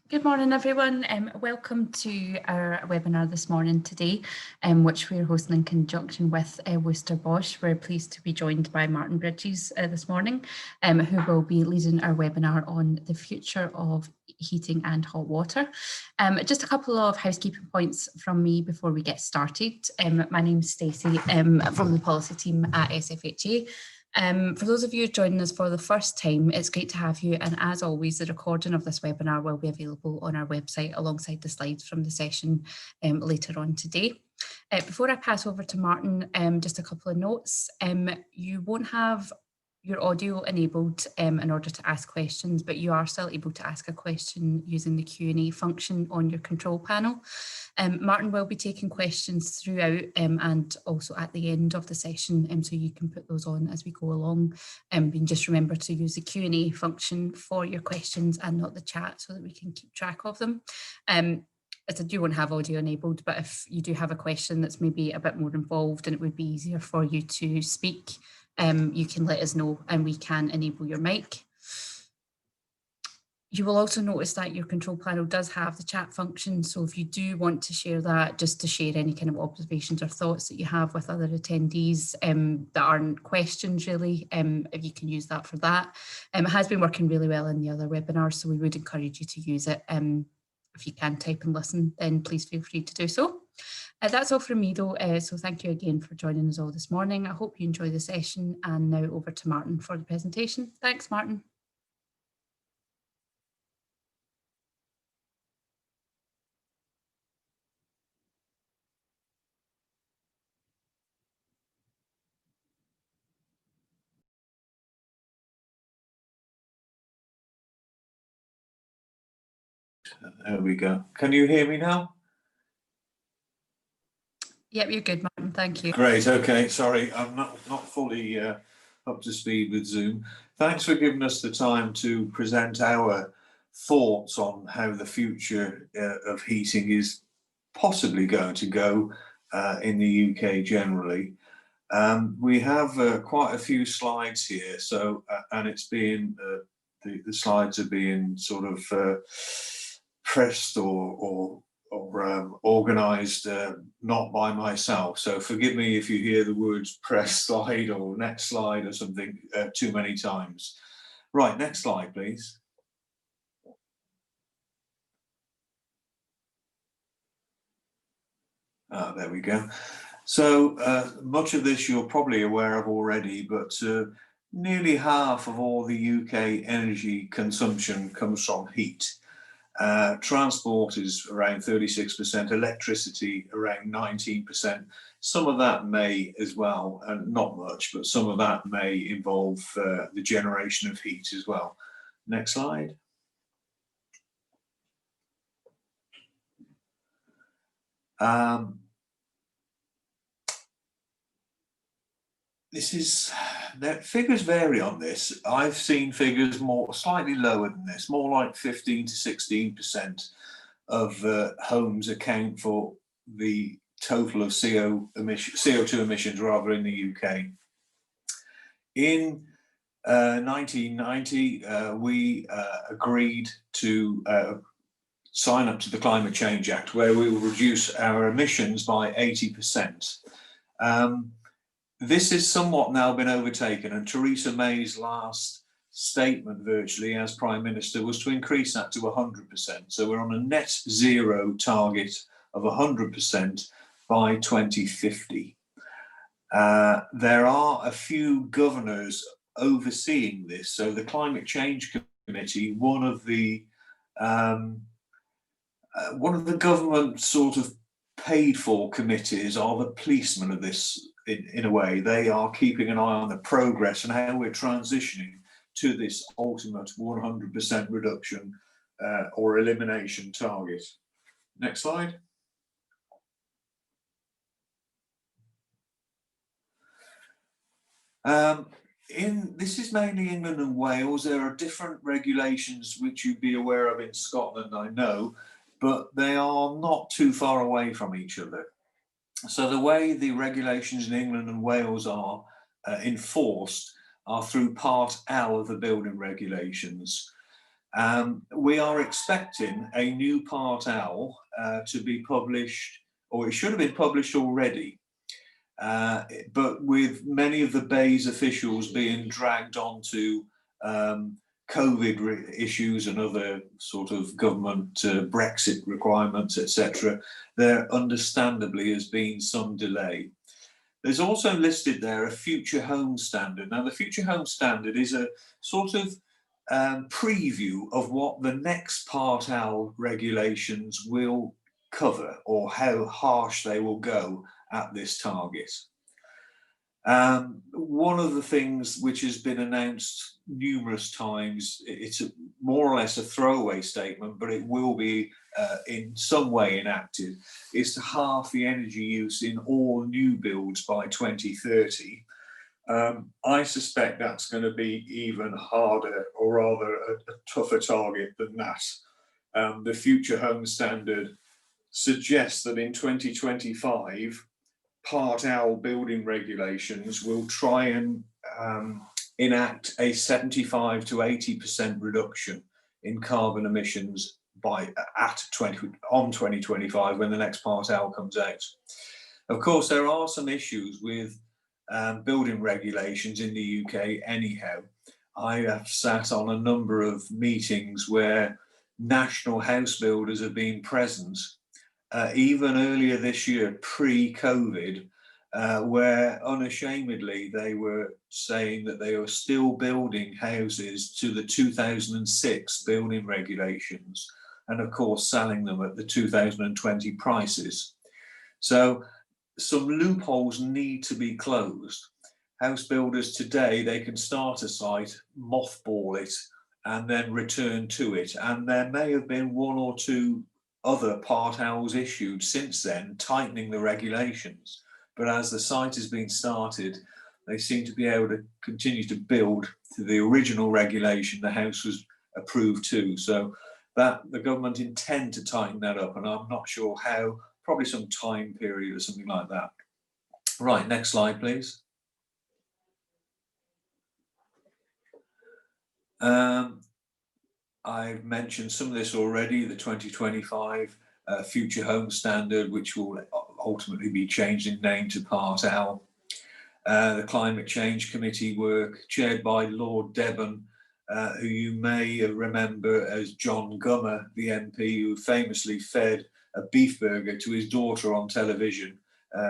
Good morning, everyone. Welcome to our webinar this morning today, which we're hosting in conjunction with Worcester Bosch. We're pleased to be joined by Martin Bridges this morning, who will be leading our webinar on the future of heating and hot water. Just a couple of housekeeping points from me before we get started. My name's Stacey from the policy team at SFHA. For those of you joining us for the first time, it's great to have you, and as always, the recording of this webinar will be available on our website alongside the slides from the session later on today. Before I pass over to Martin, just a couple of notes. You won't have your audio enabled in order to ask questions, but you are still able to ask a question using the Q&A function on your control panel. Martin will be taking questions throughout and also at the end of the session, so you can put those on as we go along. And just remember to use the Q&A function for your questions and not the chat so that we can keep track of them. As I do won't have audio enabled, but if you do have a question that's maybe a bit more involved and it would be easier for you to speak, you can let us know and we can enable your mic. You will also notice that your control panel does have the chat function. So if you do want to share that, just to share any kind of observations or thoughts that you have with other attendees that aren't questions really, if you can use that for that. It has been working really well in the other webinars, so we would encourage you to use it. If you can type and listen, then please feel free to do so. That's all from me though, so thank you again for joining us all this morning. I hope you enjoy the session, and now over to Martin for the presentation. Thanks, Martin. There we go. Can you hear me now? Yep, you're good, Martin. Thank you. Great. Okay. Sorry, I'm not fully up to speed with Zoom. Thanks for giving us the time to present our thoughts on how the future of heating is possibly going to go in the UK generally. We have quite a few slides here, so and it's being the slides are being sort of pressed or organised not by myself, so forgive me if you hear the words press slide or next slide or something too many times. Right, next slide please. There we go. So much of this you're probably aware of already, but nearly half of all the UK energy consumption comes from heat. Transport is around 36%, electricity around 19%. Some of that may as well, and not much, but some of that may involve the generation of heat as well. Next slide. The figures vary on this. I've seen figures slightly lower than this, more like 15 to 16% of homes account for the total of CO2 emissions rather in the UK. In 1990, we agreed to sign up to the Climate Change Act, where we will reduce our emissions by 80%. This has somewhat now been overtaken, and Theresa May's last statement virtually as Prime Minister was to increase that to 100%. So we're on a net zero target of 100% by 2050. There are a few governors overseeing this. So the Climate Change Committee, one of the government sort of paid for committees, are the policemen of this. In a way, they are keeping an eye on the progress and how we're transitioning to this ultimate 100% reduction or elimination target. Next slide. This is mainly England and Wales. There are different regulations which you'd be aware of in Scotland, I know, but they are not too far away from each other. So the way the regulations in England and Wales are enforced are through Part L of the building regulations. We are expecting a new Part L to be published, or it should have been published already, but with many of the BEIS officials being dragged onto COVID issues and other sort of government Brexit requirements, etc., there understandably has been some delay. There's also listed there a future home standard. Now, the future home standard is a sort of preview of what the next Part L regulations will cover, or how harsh they will go at this target. One of the things which has been announced numerous times, it's more or less a throwaway statement, but it will be in some way enacted, is to halve the energy use in all new builds by 2030. I suspect that's going to be even harder, or rather a tougher target than that. The Future Home Standard suggests that in 2025, Part L building regulations will try and enact a 75 to 80% reduction in carbon emissions by on 2025, when the next Part L comes out. Of course, there are some issues with building regulations in the UK anyhow. I have sat on a number of meetings where national house builders have been present, even earlier this year, pre-COVID, where unashamedly they were saying that they were still building houses to the 2006 building regulations, and of course selling them at the 2020 prices. So some loopholes need to be closed. House builders today, they can start a site, mothball it, and then return to it. And there may have been one or two other Part Ls issued since then, tightening the regulations. But as the site has been started, they seem to be able to continue to build to the original regulation the house was approved to. So that the government intend to tighten that up, and I'm not sure how, probably some time period or something like that. Right, next slide, please. I've mentioned some of this already, the 2025 Future Home Standard, which will ultimately be changed in name to Part L. The Climate Change Committee work, chaired by Lord Debon, who you may remember as John Gummer, the MP who famously fed a beef burger to his daughter on television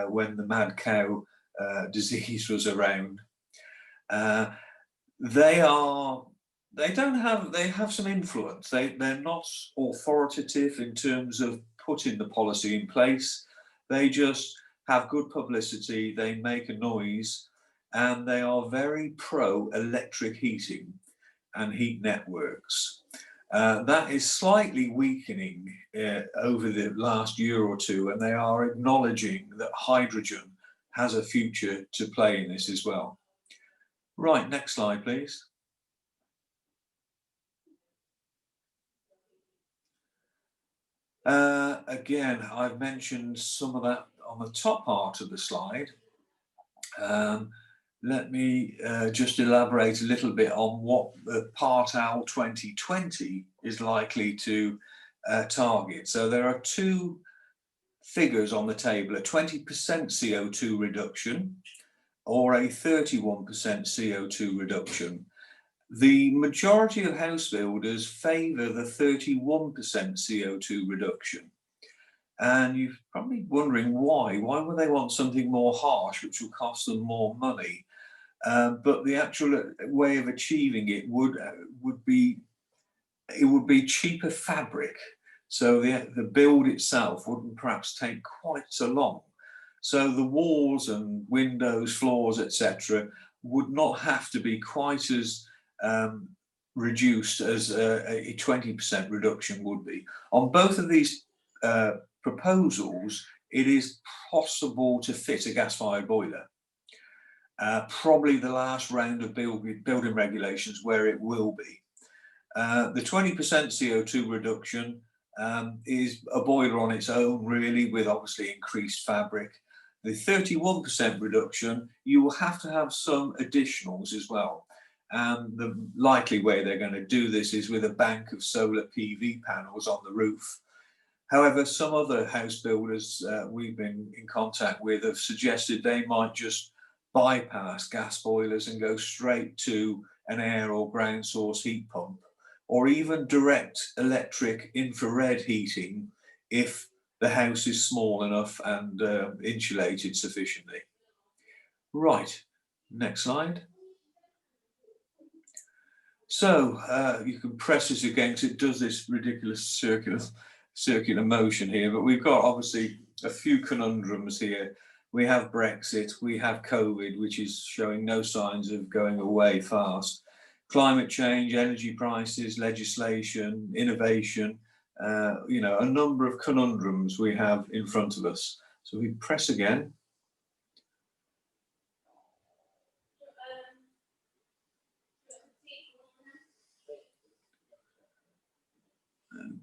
when the mad cow disease was around. They have some influence. They're not authoritative in terms of putting the policy in place. They just have good publicity, they make a noise, and they are very pro electric heating and heat networks. That is slightly weakening over the last year or two, and they are acknowledging that hydrogen has a future to play in this as well. Right, next slide, please. Again, I've mentioned some of that on the top part of the slide. Let me just elaborate a little bit on what the Part L 2020 is likely to target. So there are two figures on the table, a 20% CO2 reduction or a 31% CO2 reduction. The majority of house builders favour the 31% CO2 reduction. And you're probably wondering why. Why would they want something more harsh, which will cost them more money? But the actual way of achieving it would be cheaper fabric. So the build itself wouldn't perhaps take quite so long. So the walls and windows, floors, etc., would not have to be quite as reduced as a 20% reduction would be. On both of these proposals, it is possible to fit a gas-fired boiler. Probably the last round of building regulations where it will be. The 20% CO2 reduction is a boiler on its own, really, with obviously increased fabric. The 31% reduction, you will have to have some additionals as well. And the likely way they're going to do this is with a bank of solar PV panels on the roof. However, some other house builders we've been in contact with have suggested they might just bypass gas boilers and go straight to an air or ground source heat pump, or even direct electric infrared heating if the house is small enough and insulated sufficiently. Right, next slide. So you can press this again because it does this ridiculous circular motion here, but we've got obviously a few conundrums here. We have Brexit, we have COVID, which is showing no signs of going away fast. Climate change, energy prices, legislation, innovation, you know, a number of conundrums we have in front of us. So we press again.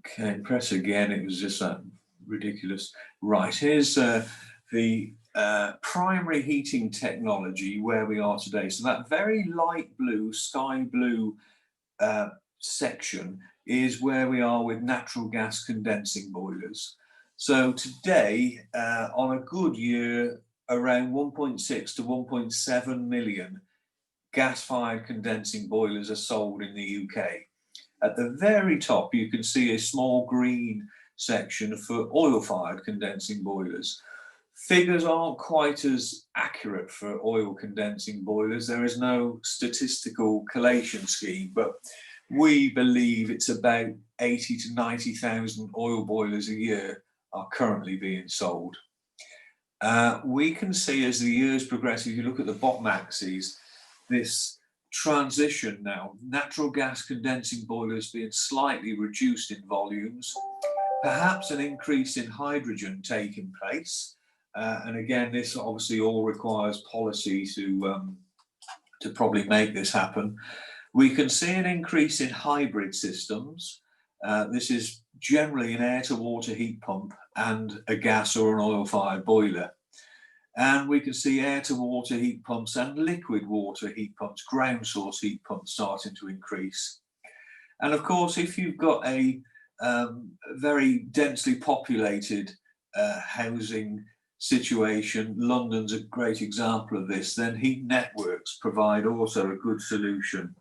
Okay, press again. It was just that ridiculous. Right, here's the primary heating technology where we are today. So that very light blue, sky blue section is where we are with natural gas condensing boilers. So today, on a good year, around 1.6 to 1.7 million gas-fired condensing boilers are sold in the UK. At the very top, you can see a small green section for oil-fired condensing boilers. Figures aren't quite as accurate for oil condensing boilers. There is no statistical collation scheme, but we believe it's about 80 to 90,000 oil boilers a year are currently being sold. We can see as the years progress, if you look at the bottom axes, this transition now, natural gas condensing boilers being slightly reduced in volumes, perhaps an increase in hydrogen taking place. And again, this obviously all requires policy to probably make this happen. We can see an increase in hybrid systems. This is generally an air-to-water heat pump and a gas or an oil-fired boiler. And we can see air-to-water heat pumps and liquid water heat pumps, ground source heat pumps starting to increase. And of course, if you've got a very densely populated housing situation, London's a great example of this, then heat networks provide also a good solution.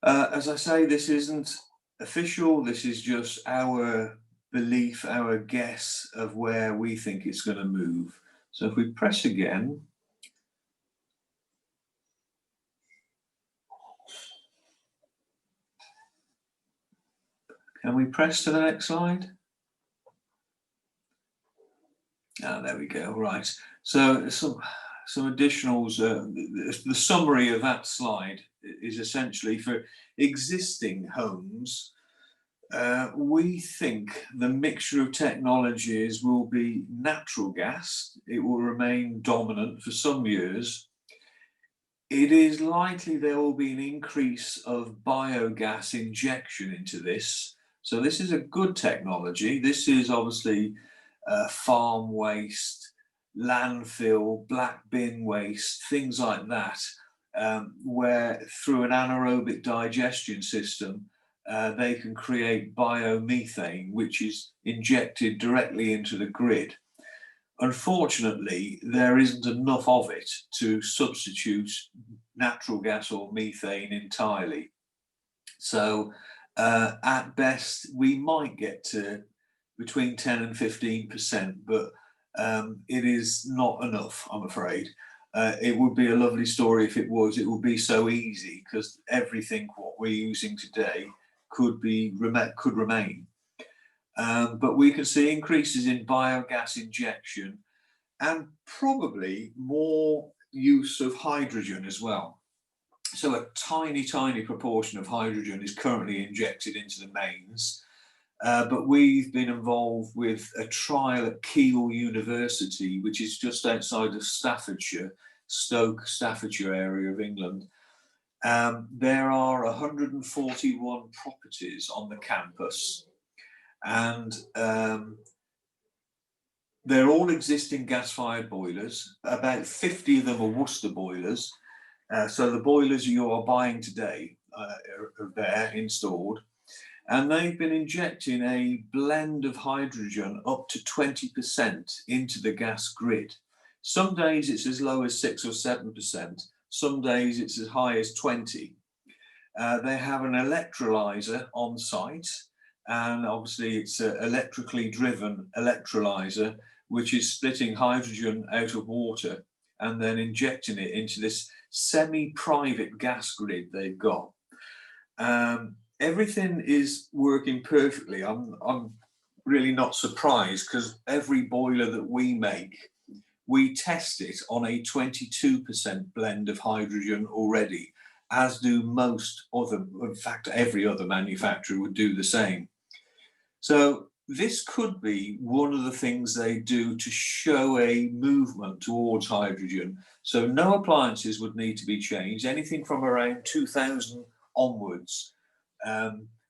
As I say, this isn't official, this is just our belief, our guess of where we think it's going to move. So if we press again, can we press to the next slide? Ah, there we go, right. So some additionals, the summary of that slide is essentially for existing homes. We think the mixture of technologies will be natural gas. It will remain dominant for some years. It is likely there will be an increase of biogas injection into this. So this is a good technology. This is obviously farm waste, landfill, black bin waste, things like that, where through an anaerobic digestion system, they can create biomethane, which is injected directly into the grid. Unfortunately, there isn't enough of it to substitute natural gas or methane entirely. So at best, we might get to between 10 and 15%, but it is not enough, I'm afraid. It would be a lovely story if it was. It would be so easy because everything what we're using today could remain. But we can see increases in biogas injection and probably more use of hydrogen as well. So a tiny, tiny proportion of hydrogen is currently injected into the mains. But we've been involved with a trial at Keele University, which is just outside of Staffordshire, Stoke, Staffordshire area of England. There are 141 properties on the campus, and they're all existing gas-fired boilers. About 50 of them are Worcester boilers, So the boilers you are buying today are there installed, and they've been injecting a blend of hydrogen up to 20% into the gas grid. Some days it's as low as 6 or 7%. Some days it's as high as 20. They have an electrolyzer on site, and obviously it's an electrically driven electrolyzer, which is splitting hydrogen out of water and then injecting it into this semi-private gas grid they've got. Everything is working perfectly. I'm really not surprised, because every boiler that we make, we test it on a 22% blend of hydrogen already, as do most other, in fact, every other manufacturer would do the same. So this could be one of the things they do to show a movement towards hydrogen. So no appliances would need to be changed. Anything from around 2000 onwards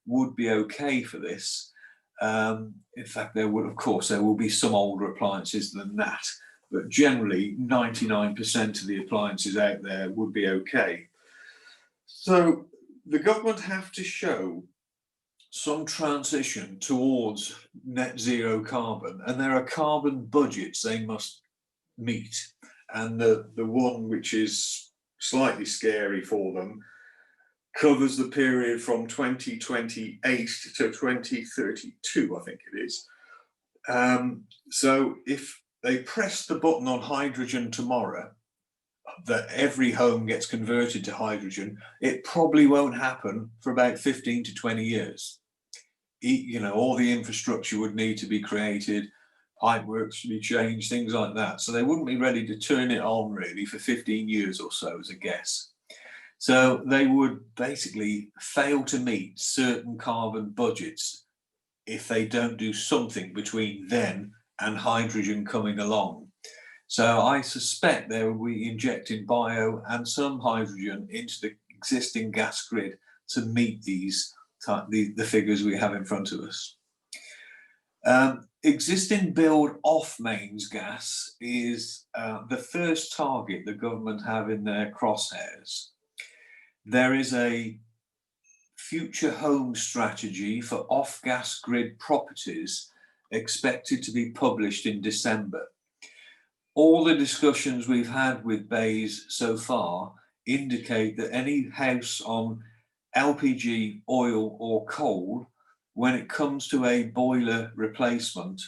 would be okay for this. In fact, there will be some older appliances than that, but generally 99% of the appliances out there would be okay. So the government have to show some transition towards net zero carbon, and there are carbon budgets they must meet. And the one which is slightly scary for them covers the period from 2028 to 2032, I think it is. So if they press the button on hydrogen tomorrow, that every home gets converted to hydrogen, it probably won't happen for about 15 to 20 years. You know, all the infrastructure would need to be created, pipeworks to be changed, things like that. So they wouldn't be ready to turn it on really for 15 years or so, as a guess. So they would basically fail to meet certain carbon budgets if they don't do something between then and hydrogen coming along. So I suspect they will be injecting bio and some hydrogen into the existing gas grid to meet these the figures we have in front of us. Existing build off mains gas is the first target the government have in their crosshairs. There is a future home strategy for off-gas grid properties expected to be published in December. All the discussions we've had with BEIS so far indicate that any house on LPG, oil or coal, when it comes to a boiler replacement,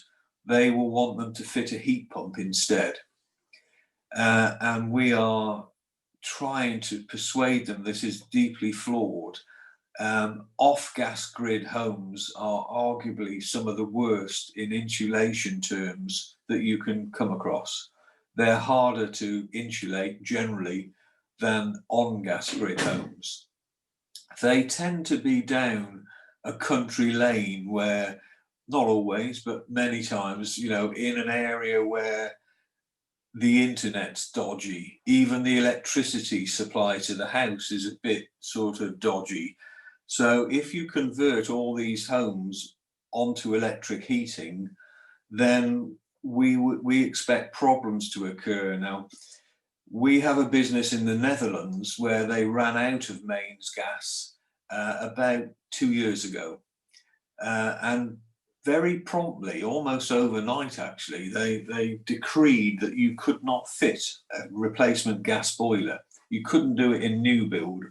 they will want them to fit a heat pump instead. And we are trying to persuade them this is deeply flawed. Off-gas grid homes are arguably some of the worst in insulation terms that you can come across. They're harder to insulate generally than on-gas grid homes. They tend to be down a country lane where, not always, but many times, you know, in an area where the internet's dodgy, even the electricity supply to the house is a bit sort of dodgy. So if you convert all these homes onto electric heating, then we expect problems to occur. Now, we have a business in the Netherlands where they ran out of mains gas about 2 years ago. And very promptly, almost overnight actually, they decreed that you could not fit a replacement gas boiler. You couldn't do it in new build,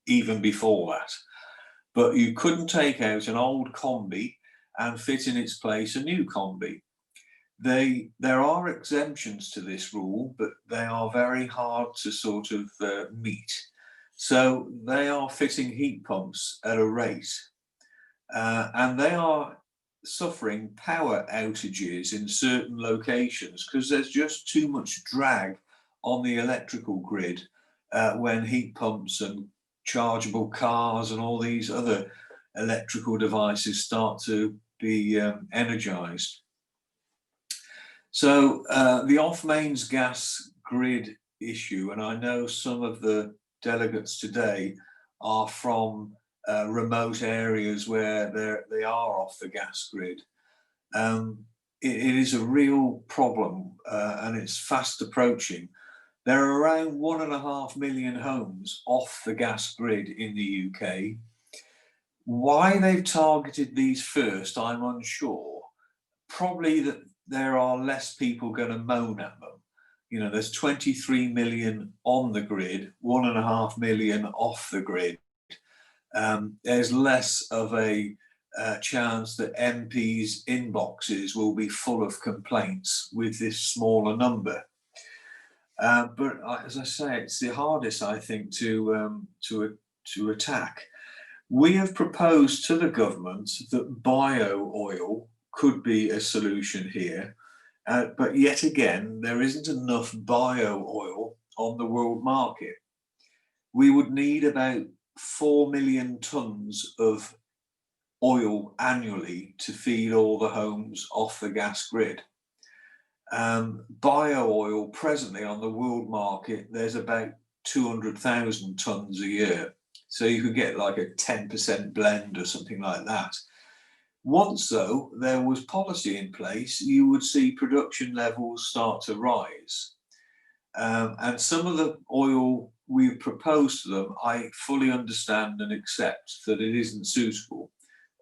even before that. But you couldn't take out an old combi and fit in its place a new combi. There are exemptions to this rule, but they are very hard to sort of meet. So they are fitting heat pumps at a rate, and they are suffering power outages in certain locations because there's just too much drag on the electrical grid when heat pumps and chargeable cars and all these other electrical devices start to be energized. So the off-mains gas grid issue, and I know some of the delegates today are from remote areas where they are off the gas grid. It is a real problem and it's fast approaching. There are around 1.5 million homes off the gas grid in the UK. Why they've targeted these first, I'm unsure. Probably that there are less people going to moan at them. You know, there's 23 million on the grid, 1.5 million off the grid. There's less of a chance that MPs' inboxes will be full of complaints with this smaller number. But as I say, it's the hardest, I think, to attack. We have proposed to the government that bio oil could be a solution here, but yet again, there isn't enough bio oil on the world market. We would need about 4 million tons of oil annually to feed all the homes off the gas grid. Bio oil presently on the world market, there's about 200,000 tons a year. So you could get like a 10% blend or something like that. Once though there was policy in place, you would see production levels start to rise. And some of the oil we've proposed to them, I fully understand and accept that it isn't suitable.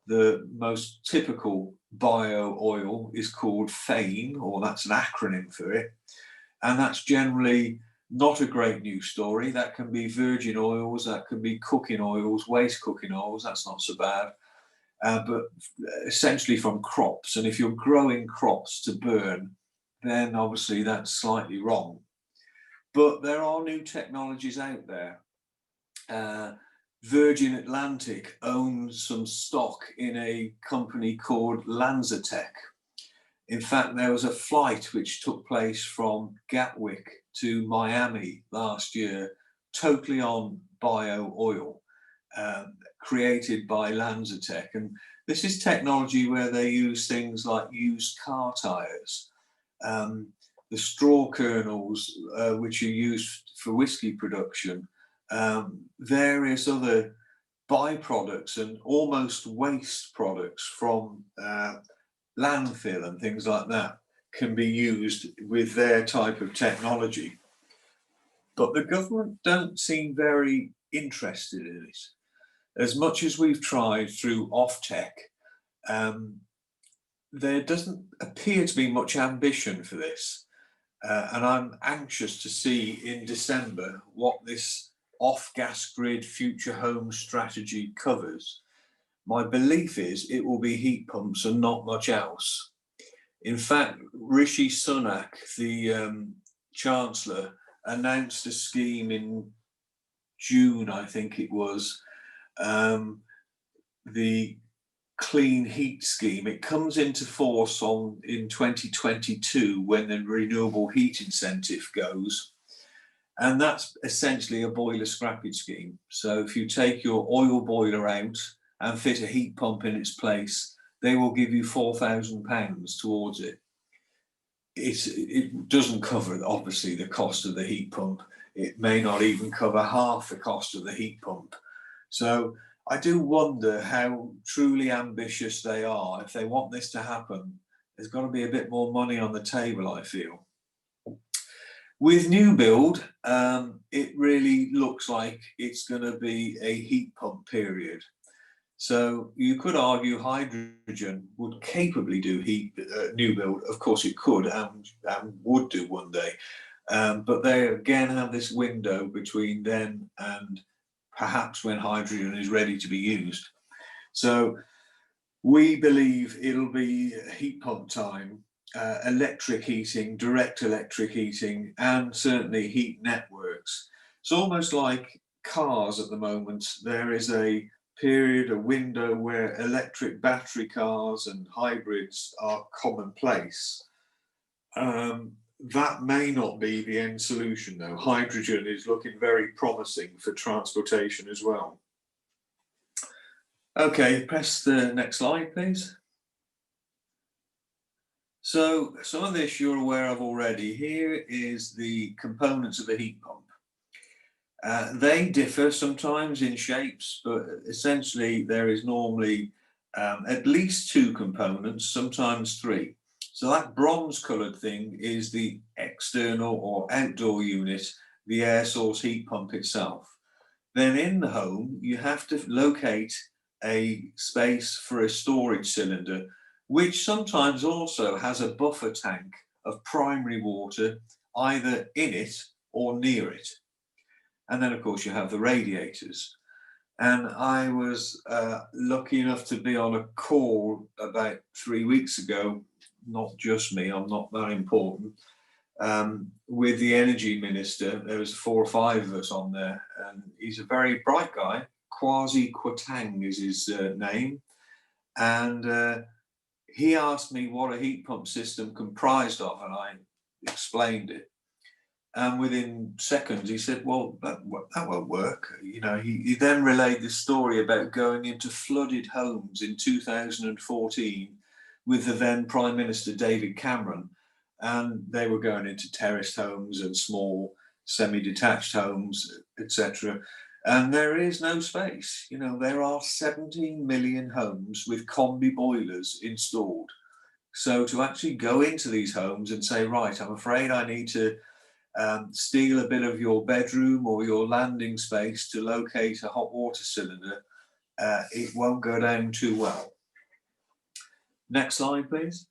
The most typical bio oil is called FAME, or that's an acronym for it. And that's generally not a great news story. That can be virgin oils, that can be cooking oils, waste cooking oils, that's not so bad. But essentially from crops. And if you're growing crops to burn, then obviously that's slightly wrong. But there are new technologies out there. Virgin Atlantic owns some stock in a company called LanzaTech. In fact, there was a flight which took place from Gatwick to Miami last year, totally on bio oil, created by LanzaTech. And this is technology where they use things like used car tires, the straw kernels, which are used for whiskey production, various other byproducts and almost waste products from landfill and things like that can be used with their type of technology. But the government don't seem very interested in it. As much as we've tried through Offtech, there doesn't appear to be much ambition for this. And I'm anxious to see in December what this off-gas grid future home strategy covers. My belief is it will be heat pumps and not much else. In fact, Rishi Sunak, the Chancellor, announced a scheme in June, I think it was, the clean heat scheme. It comes into force in 2022 when the renewable heat incentive goes. And that's essentially a boiler scrappage scheme. So if you take your oil boiler out and fit a heat pump in its place, they will give you £4,000 towards it. It doesn't cover, obviously, the cost of the heat pump. It may not even cover half the cost of the heat pump. So I do wonder how truly ambitious they are. If they want this to happen, there's got to be a bit more money on the table, I feel. With new build, it really looks like it's going to be a heat pump period. So you could argue hydrogen would capably do new build. Of course it could and would do one day. But they again have this window between then and perhaps when hydrogen is ready to be used. So we believe it'll be heat pump time, electric heating, direct electric heating, and certainly heat networks. It's almost like cars at the moment. There is a period, a window where electric battery cars and hybrids are commonplace. That may not be the end solution though. Hydrogen is looking very promising for transportation as well. Okay, press the next slide, please. So some of this you're aware of already. Here is the components of a heat pump. They differ sometimes in shapes, but essentially there is normally at least two components, sometimes three. So that bronze coloured thing is the external or outdoor unit, the air source heat pump itself. Then in the home, you have to locate a space for a storage cylinder, which sometimes also has a buffer tank of primary water either in it or near it. And then, of course, you have the radiators. And I was lucky enough to be on a call about 3 weeks ago, not just me, I'm not that important, with the energy minister. There was 4 or 5 of us on there, and he's a very bright guy. Kwasi Kwarteng is his name. And he asked me what a heat pump system comprised of, and I explained it. And within seconds, he said, well, that won't work. You know, he then relayed this story about going into flooded homes in 2014 with the then Prime Minister David Cameron. And they were going into terraced homes and small semi-detached homes, etc. And there is no space. You know, there are 17 million homes with combi boilers installed. So to actually go into these homes and say, right, I'm afraid I need to steal a bit of your bedroom or your landing space to locate a hot water cylinder, it won't go down too well. Next slide, please.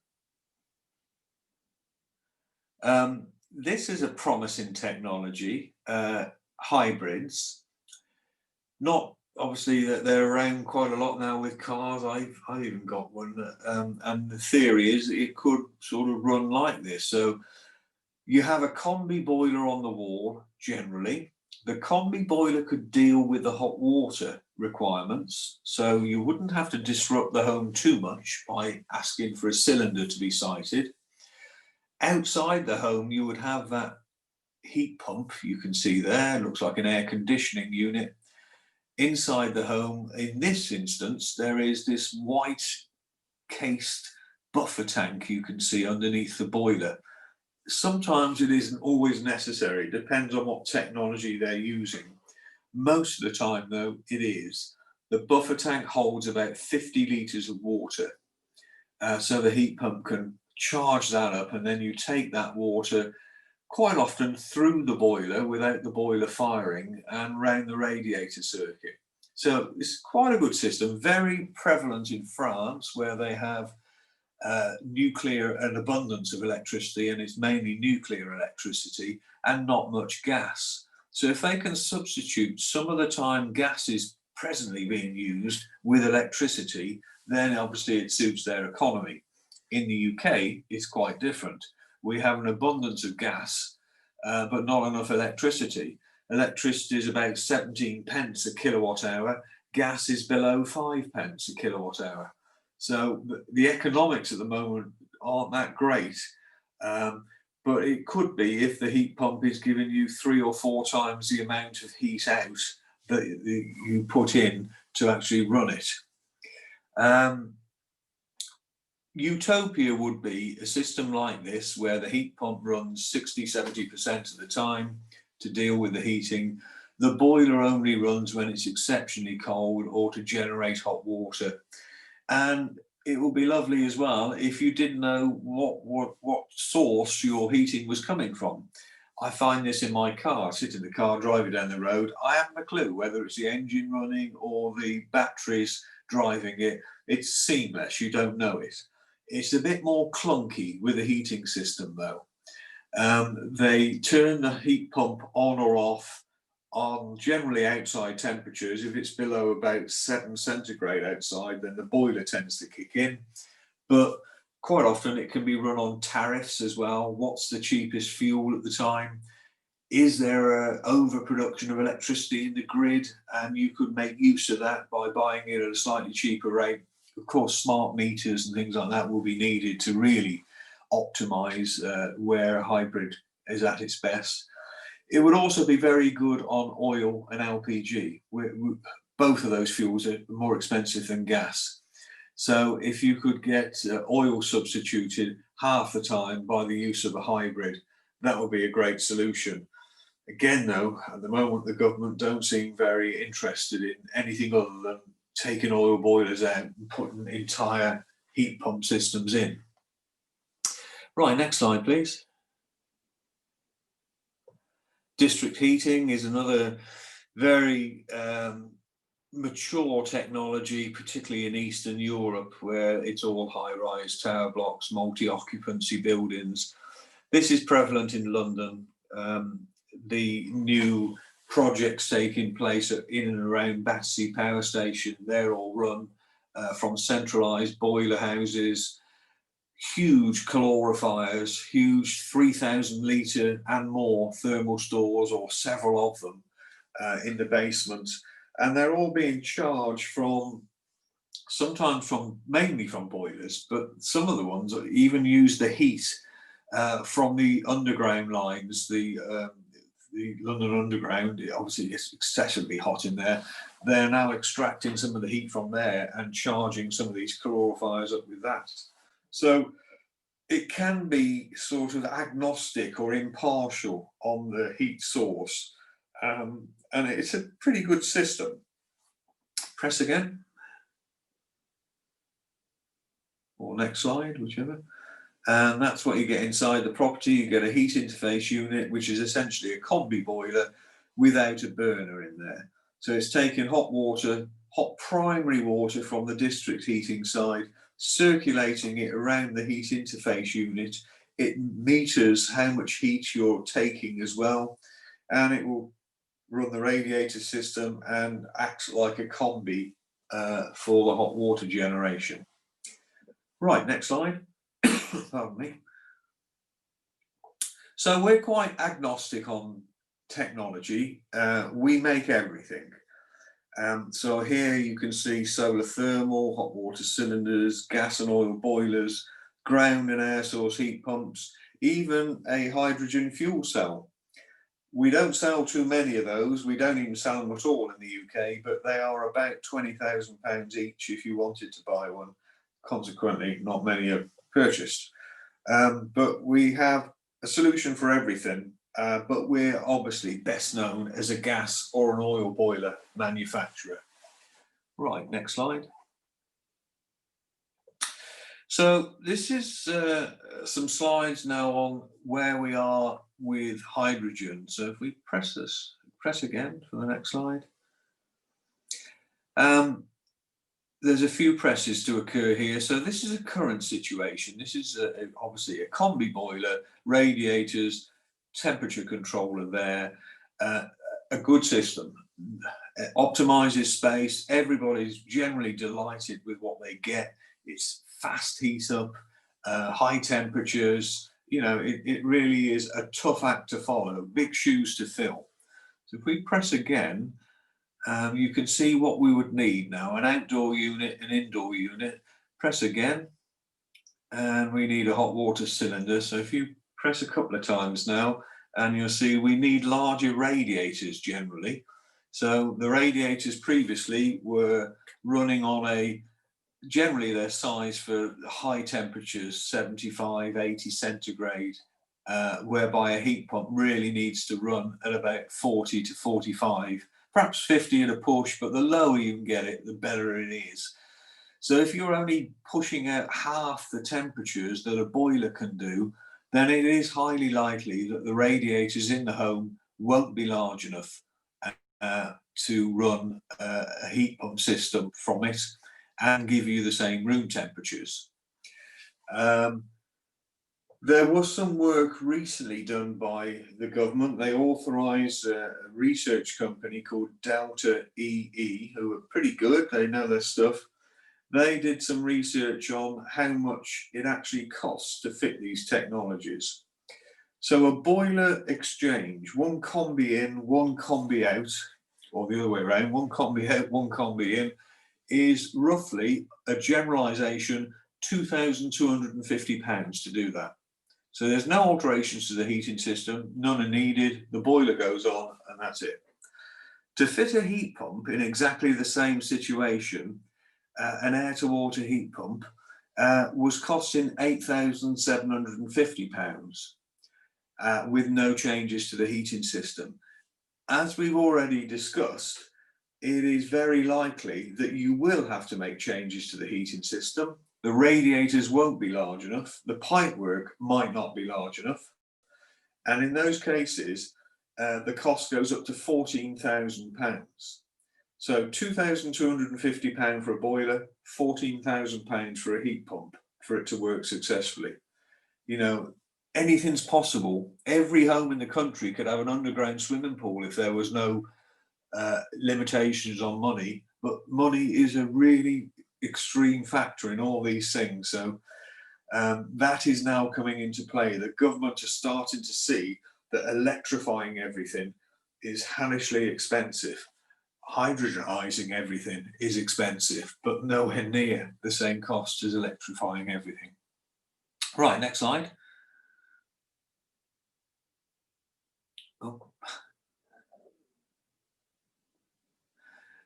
This is a promising technology, hybrids. Not obviously that they're around quite a lot now with cars. I've even got one, and the theory is it could sort of run like this. So you have a combi boiler on the wall, generally. The combi boiler could deal with the hot water requirements, so you wouldn't have to disrupt the home too much by asking for a cylinder to be sited. Outside the home, you would have that heat pump you can see there, looks like an air conditioning unit. Inside the home, in this instance, there is this white cased buffer tank you can see underneath the boiler. Sometimes it isn't always necessary, it depends on what technology they're using. Most of the time, though, it is. The buffer tank holds about 50 litres of water, so the heat pump can charge that up, and then you take that water quite often through the boiler without the boiler firing and round the radiator circuit. So it's quite a good system, very prevalent in France, where they have nuclear, an abundance of electricity, and it's mainly nuclear electricity and not much gas. So if they can substitute some of the time gas is presently being used with electricity, then obviously it suits their economy. In the UK, it's quite different. We have an abundance of gas, but not enough electricity. Electricity is about 17 pence a kilowatt hour. Gas is below 5 pence a kilowatt hour. So the economics at the moment aren't that great, but it could be if the heat pump is giving you 3 or 4 times the amount of heat out that you put in to actually run it. Utopia would be a system like this where the heat pump runs 60–70% of the time to deal with the heating. The boiler only runs when it's exceptionally cold or to generate hot water. And it will be lovely as well if you didn't know what source your heating was coming from. I find this in my car, sit in the car, driving down the road. I haven't a clue whether it's the engine running or the batteries driving it. It's seamless, you don't know it. It's a bit more clunky with the heating system though. They turn the heat pump on or off on generally outside temperatures. If it's below about 7 centigrade outside, then the boiler tends to kick in. But quite often it can be run on tariffs as well. What's the cheapest fuel at the time? Is there an overproduction of electricity in the grid? And you could make use of that by buying it at a slightly cheaper rate. Of course, smart meters and things like that will be needed to really optimize where a hybrid is at its best. It would also be very good on oil and LPG. Both of those fuels are more expensive than gas. So if you could get oil substituted half the time by the use of a hybrid, that would be a great solution. Again, though, at the moment, the government don't seem very interested in anything other than taking oil boilers out and putting entire heat pump systems in. Right, next slide, please. District heating is another very mature technology, particularly in Eastern Europe, where it's all high-rise tower blocks, multi-occupancy buildings. This is prevalent in London. The new projects taking place in and around Battersea Power Station, they're all run from centralised boiler houses, huge calorifiers, huge 3,000 litre and more thermal stores, or several of them, in the basement. And they're all being charged from, sometimes mainly from boilers, but some of the ones even use the heat from the underground lines, the London Underground. Obviously it's excessively hot in there. They're now extracting some of the heat from there and charging some of these calorifiers up with that. So it can be sort of agnostic or impartial on the heat source, and it's a pretty good system. Press again, or next slide, whichever. And that's what you get inside the property. You get a heat interface unit, which is essentially a combi boiler without a burner in there. So it's taking hot water, hot primary water from the district heating side, circulating it around the heat interface unit. It meters how much heat you're taking as well, and it will run the radiator system and acts like a combi for the hot water generation. Right, next slide. Pardon me. So we're quite agnostic on technology. We make everything. So here you can see solar thermal, hot water cylinders, gas and oil boilers, ground and air source heat pumps, even a hydrogen fuel cell. We don't sell too many of those. We don't even sell them at all in the UK, but they are about £20,000 each if you wanted to buy one. Consequently, not many are purchased. But we have a solution for everything. But we're obviously best known as a gas or an oil boiler manufacturer. Right, next slide. So this is some slides now on where we are with hydrogen. So if we press again for the next slide. There's a few presses to occur here. So this is a current situation. This is obviously a combi boiler, radiators, temperature controller there, a good system. It optimizes space. Everybody's generally delighted with what they get. It's fast heat up, high temperatures. You know, it really is a tough act to follow, big shoes to fill. So if we press again, you can see what we would need now: an outdoor unit, an indoor unit. Press again, and we need a hot water cylinder. So if you press a couple of times now, and you'll see we need larger radiators generally. So the radiators previously were running on generally their size for high temperatures, 75, 80 centigrade, whereby a heat pump really needs to run at about 40 to 45. Perhaps 50 at a push, but the lower you can get it, the better it is. So if you're only pushing out half the temperatures that a boiler can do, then it is highly likely that the radiators in the home won't be large enough to run a heat pump system from it and give you the same room temperatures. There was some work recently done by the government. They authorised a research company called Delta EE, who are pretty good, they know their stuff. They did some research on how much it actually costs to fit these technologies. So a boiler exchange, one combi in, one combi out, or the other way around, one combi out, one combi in, is roughly, a generalisation, £2,250 to do that. So there's no alterations to the heating system, none are needed, the boiler goes on and that's it. To fit a heat pump in exactly the same situation, an air to water heat pump was costing £8,750 with no changes to the heating system. As we've already discussed, it is very likely that you will have to make changes to the heating system the radiators won't be large enough, the pipework might not be large enough, and in those cases, the cost goes up to £14,000. So £2,250 for a boiler, £14,000 for a heat pump for it to work successfully. You know, anything's possible. Every home in the country could have an underground swimming pool if there was no limitations on money, but money is a really extreme factor in all these things. So that is now coming into play. The government are starting to see that electrifying everything is hellishly expensive. Hydrogenizing everything is expensive, but nowhere near the same cost as electrifying everything. Right, next slide. Oh.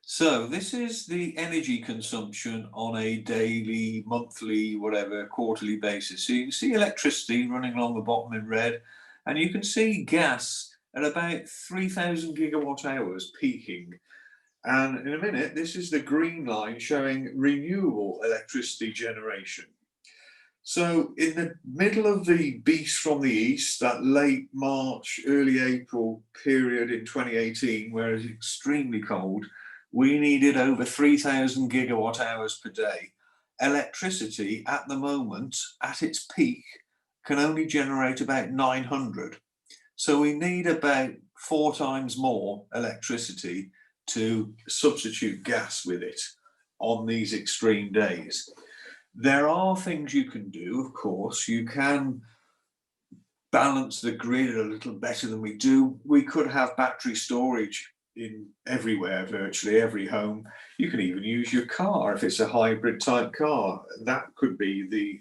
So this is the energy consumption on a daily, monthly, whatever, quarterly basis. So you can see electricity running along the bottom in red, and you can see gas at about 3,000 gigawatt hours peaking. And in a minute, this is the green line showing renewable electricity generation. So in the middle of the beast from the east, that late March, early April period in 2018, where it's extremely cold, we needed over 3,000 gigawatt hours per day. Electricity at the moment, at its peak, can only generate about 900. So we need about 4 times more electricity to substitute gas with it on these extreme days. There are things you can do, of course. You can balance the grid a little better than we do. We could have battery storage in everywhere, virtually every home. You can even use your car if it's a hybrid type car. That could be the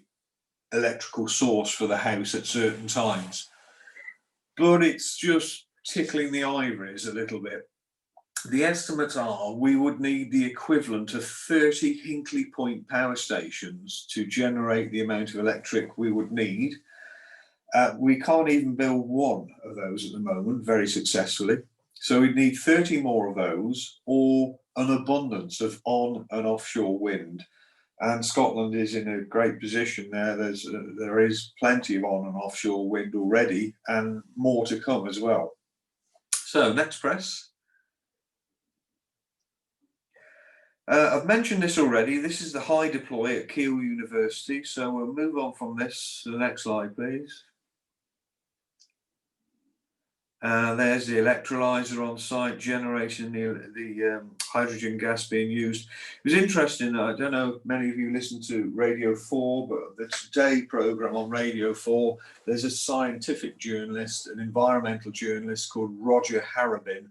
electrical source for the house at certain times. But it's just tickling the ivories a little bit. The estimates are we would need the equivalent of 30 Hinkley Point power stations to generate the amount of electric we would need. We can't even build one of those at the moment very successfully. So we'd need 30 more of those, or an abundance of on and offshore wind. And Scotland is in a great position there. There is plenty of on and offshore wind already, and more to come as well. So next press. I've mentioned this already. This is the high deploy at Keele University. So we'll move on from this to the next slide, please. There's the electrolyzer on site generating the hydrogen gas being used. It was interesting. I don't know if many of you listen to Radio 4, but the Today programme on Radio 4, there's a scientific journalist, an environmental journalist called Roger Harrabin.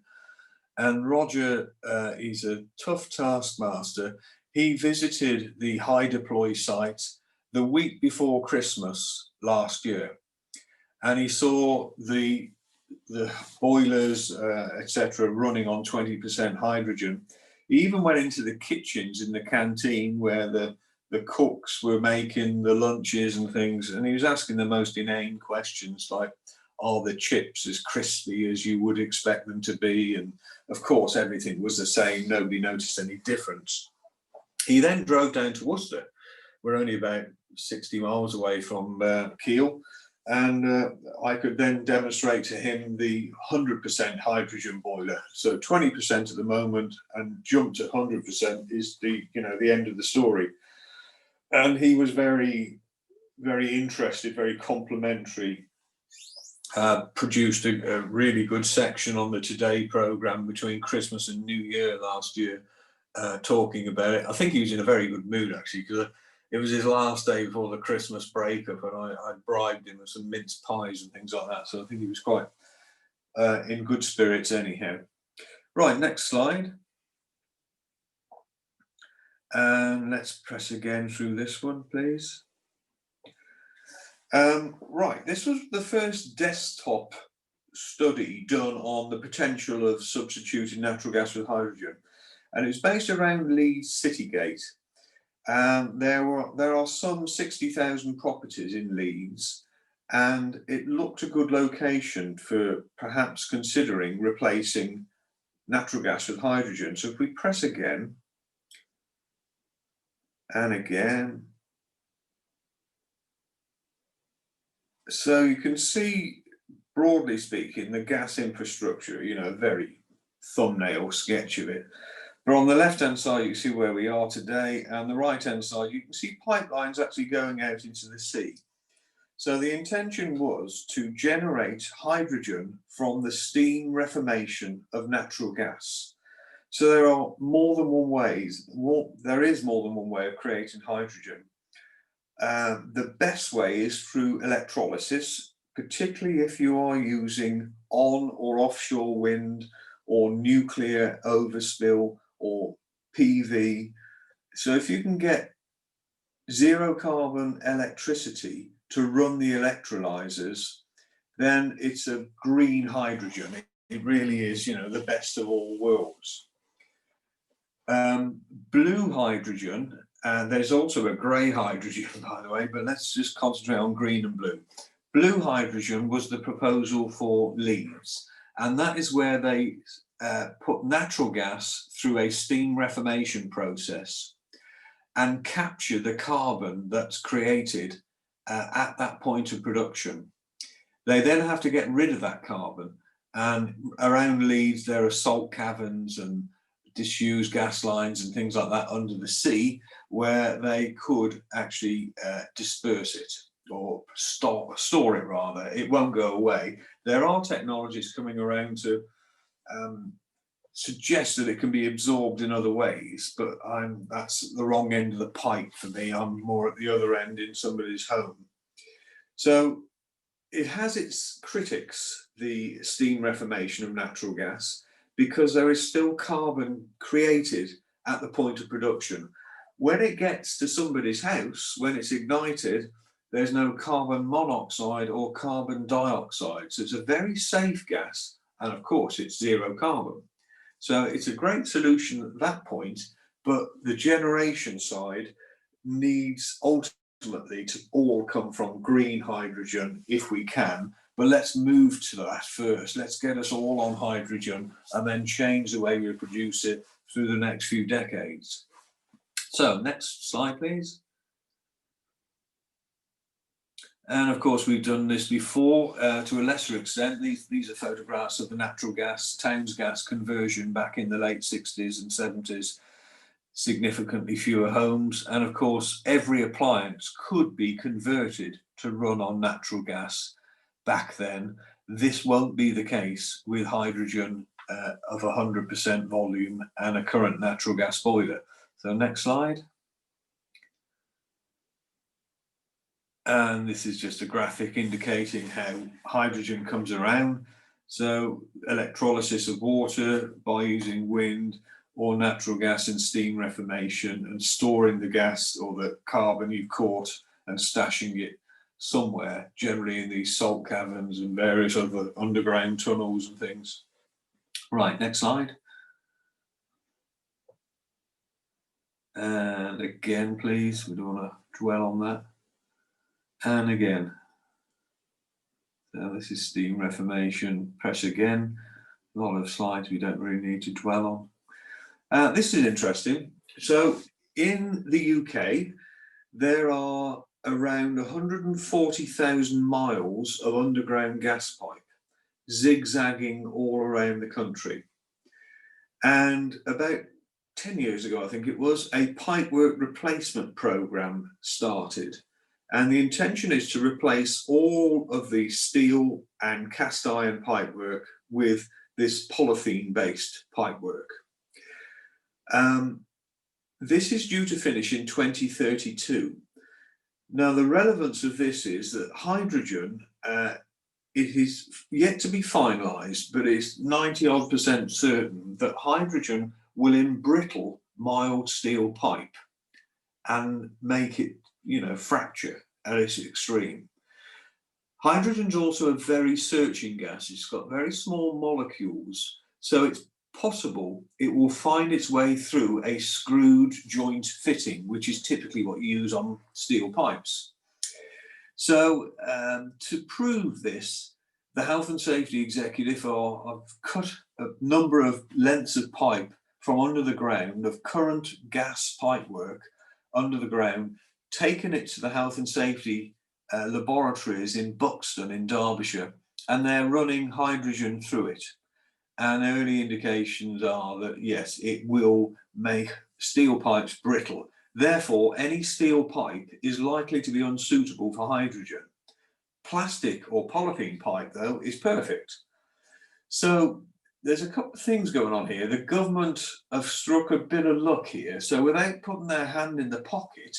And Roger, he's a tough taskmaster. He visited the high deploy site the week before Christmas last year, and he saw the boilers, etc., running on 20% hydrogen. He even went into the kitchens in the canteen where the cooks were making the lunches and things, and he was asking the most inane questions like, are the chips as crispy as you would expect them to be? And of course, everything was the same. Nobody noticed any difference. He then drove down to Worcester. We're only about 60 miles away from Keele. And I could then demonstrate to him the 100% hydrogen boiler. So 20% at the moment, and jump to 100% is the end of the story. And he was very, very interested, very complimentary. Produced a really good section on the Today programme between Christmas and New Year last year, talking about it. I think he was in a very good mood, actually, because it was his last day before the Christmas breakup, and I bribed him with some mince pies and things like that. So I think he was quite in good spirits anyhow. Right, next slide. And let's press again through this one, please. Right, this was the first desktop study done on the potential of substituting natural gas with hydrogen, and it's based around Leeds Citygate. There are some 60,000 properties in Leeds, and it looked a good location for perhaps considering replacing natural gas with hydrogen. So if we press again and again So you can see, broadly speaking, the gas infrastructure, a very thumbnail sketch of it. But on the left-hand side, you can see where we are today, and the right-hand side, you can see pipelines actually going out into the sea. So the intention was to generate hydrogen from the steam reformation of natural gas. So there are more than one ways. There is more than one way of creating hydrogen. The best way is through electrolysis, particularly if you are using on or offshore wind or nuclear overspill or PV. So if you can get zero carbon electricity to run the electrolyzers, then it's a green hydrogen. It really is, the best of all worlds. Blue hydrogen, and there's also a grey hydrogen, by the way, but let's just concentrate on green and blue. Blue hydrogen was the proposal for Leeds, and that is where they put natural gas through a steam reformation process and capture the carbon that's created at that point of production. They then have to get rid of that carbon, and around Leeds there are salt caverns and disused gas lines and things like that under the sea where they could actually disperse it or store it rather. It won't go away. There are technologies coming around to suggest that it can be absorbed in other ways, but that's the wrong end of the pipe for me. I'm more at the other end in somebody's home. So it has its critics, the steam reformation of natural gas, because there is still carbon created at the point of production. When it gets to somebody's house, when it's ignited, there's no carbon monoxide or carbon dioxide. So it's a very safe gas, and of course it's zero carbon. So it's a great solution at that point, but the generation side needs ultimately to all come from green hydrogen if we can. But let's move to that first. Let's get us all on hydrogen and then change the way we produce it through the next few decades. So next slide, please. And of course, we've done this before to a lesser extent. These are photographs of the natural gas, Towns gas conversion back in the late 60s and 70s. Significantly fewer homes. And of course, every appliance could be converted to run on natural gas back then. This won't be the case with hydrogen of 100% volume and a current natural gas boiler. So next slide. And this is just a graphic indicating how hydrogen comes around. So electrolysis of water by using wind or natural gas and steam reformation, and storing the gas or the carbon you've caught and stashing it somewhere, generally in these salt caverns and various other underground tunnels and things. Right, next slide. And again, please, we don't want to dwell on that. And again. So this is steam reformation. Press again. A lot of slides we don't really need to dwell on. This is interesting. So in the UK, there are around 140,000 miles of underground gas pipe, zigzagging all around the country. And about 10 years ago, I think it was, a pipework replacement programme started. And the intention is to replace all of the steel and cast iron pipework with this polythene-based pipework. This is due to finish in 2032. Now, the relevance of this is that hydrogen, it is yet to be finalised, but it's 90-odd% certain that hydrogen will embrittle mild steel pipe and make it, fracture at its extreme. Hydrogen's also a very searching gas. It's got very small molecules, so it's possible it will find its way through a screwed joint fitting, which is typically what you use on steel pipes. So to prove this, the Health and Safety Executive have cut a number of lengths of pipe from under the ground, of current gas pipework under the ground, taken it to the Health and Safety laboratories in Buxton in Derbyshire, and they're running hydrogen through it. And early indications are that, yes, it will make steel pipes brittle. Therefore, any steel pipe is likely to be unsuitable for hydrogen. Plastic or polythene pipe, though, is perfect. So there's a couple of things going on here. The government have struck a bit of luck here. So without putting their hand in the pocket,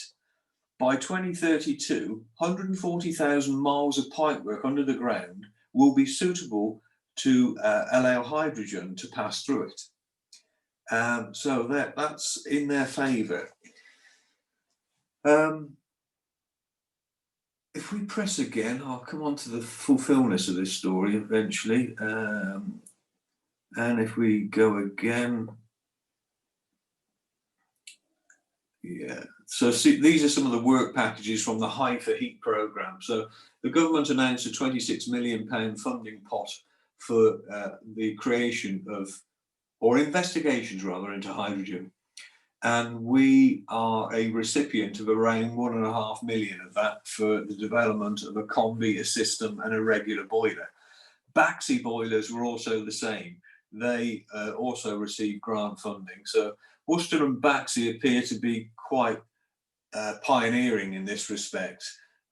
by 2032, 140,000 miles of pipework under the ground will be suitable to allow hydrogen to pass through it. So that's in their favour. If we press again, I'll come on to the fulfillment of this story eventually. And if we go again, yeah. So see, these are some of the work packages from the High for Heat programme. So the government announced a £26 million funding pot for the creation of, or investigations rather, into hydrogen. And we are a recipient of around 1.5 million of that for the development of a combi, a system and a regular boiler. Baxi boilers were also the same. They also received grant funding. So Worcester and Baxi appear to be quite pioneering in this respect.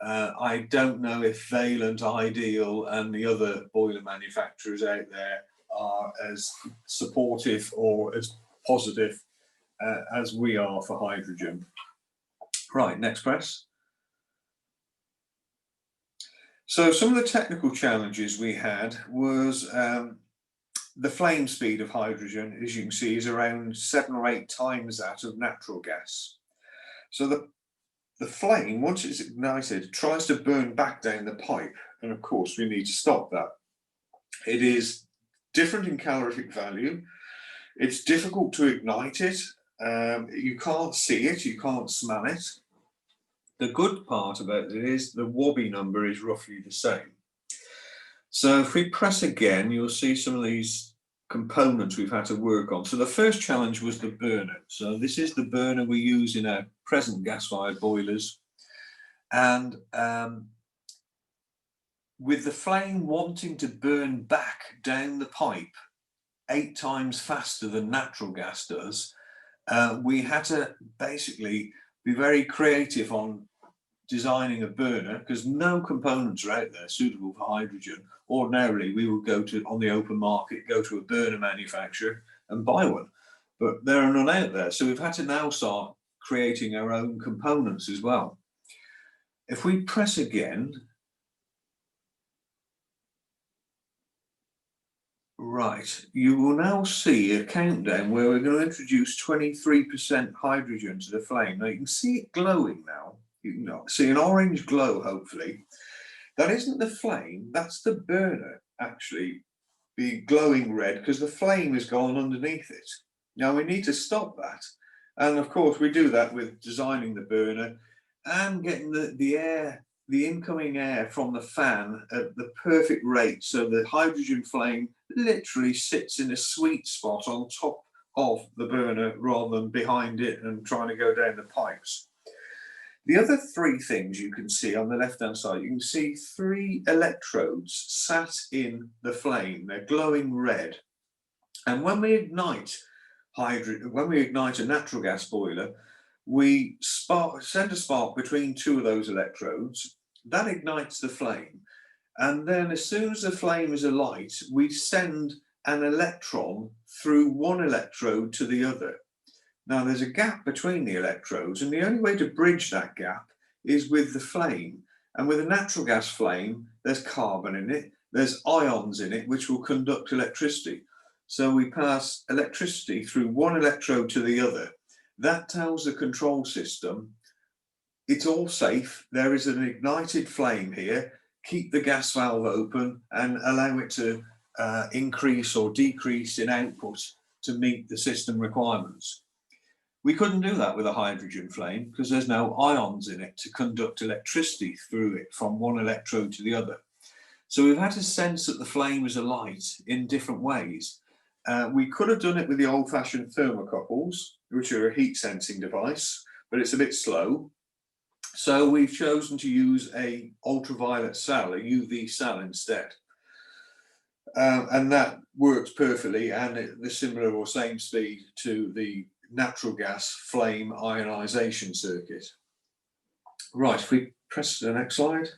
I don't know if Valent, Ideal and the other boiler manufacturers out there are as supportive or as positive as we are for hydrogen. Right, next press. So some of the technical challenges we had was the flame speed of hydrogen, as you can see, is around 7 or 8 times that of natural gas. So the flame, once it's ignited, tries to burn back down the pipe, and of course we need to stop that. It is different in calorific value. It's difficult to ignite it. You can't see it, you can't smell it. The good part about it is the Wobby number is roughly the same. So if we press again, you'll see some of these components we've had to work on. So the first challenge was the burner. So this is the burner we use in our present gas-fired boilers. And with the flame wanting to burn back down the pipe 8 times faster than natural gas does, we had to basically be very creative on designing a burner, because no components are out there suitable for hydrogen. Ordinarily, we would go to, on the open market, go to a burner manufacturer and buy one, but there are none out there. So we've had to now start creating our own components as well. If we press again, right, you will now see a countdown where we're going to introduce 23% hydrogen to the flame. Now you can see it glowing now. You can see an orange glow, hopefully. That isn't the flame, that's the burner actually being glowing red, because the flame is gone underneath it. Now we need to stop that. And of course we do that with designing the burner and getting the air, the incoming air from the fan at the perfect rate, so the hydrogen flame literally sits in a sweet spot on top of the burner rather than behind it and trying to go down the pipes. The other 3 things you can see on the left-hand side, you can see 3 electrodes sat in the flame. They're glowing red. And when we ignite a natural gas boiler, we send a spark between 2 of those electrodes. That ignites the flame. And then as soon as the flame is alight, we send an electron through one electrode to the other. Now there's a gap between the electrodes, and the only way to bridge that gap is with the flame. And with a natural gas flame, there's carbon in it, there's ions in it, which will conduct electricity. So we pass electricity through one electrode to the other. That tells the control system it's all safe, there is an ignited flame here, keep the gas valve open and allow it to increase or decrease in output to meet the system requirements. We couldn't do that with a hydrogen flame because there's no ions in it to conduct electricity through it from one electrode to the other. So we've had to sense that the flame is alight in different ways. We could have done it with the old-fashioned thermocouples, which are a heat sensing device, but it's a bit slow. So we've chosen to use a ultraviolet cell, a UV cell instead. And that works perfectly, and the similar or same speed to the natural gas flame ionisation circuit. Right, if we press the next slide.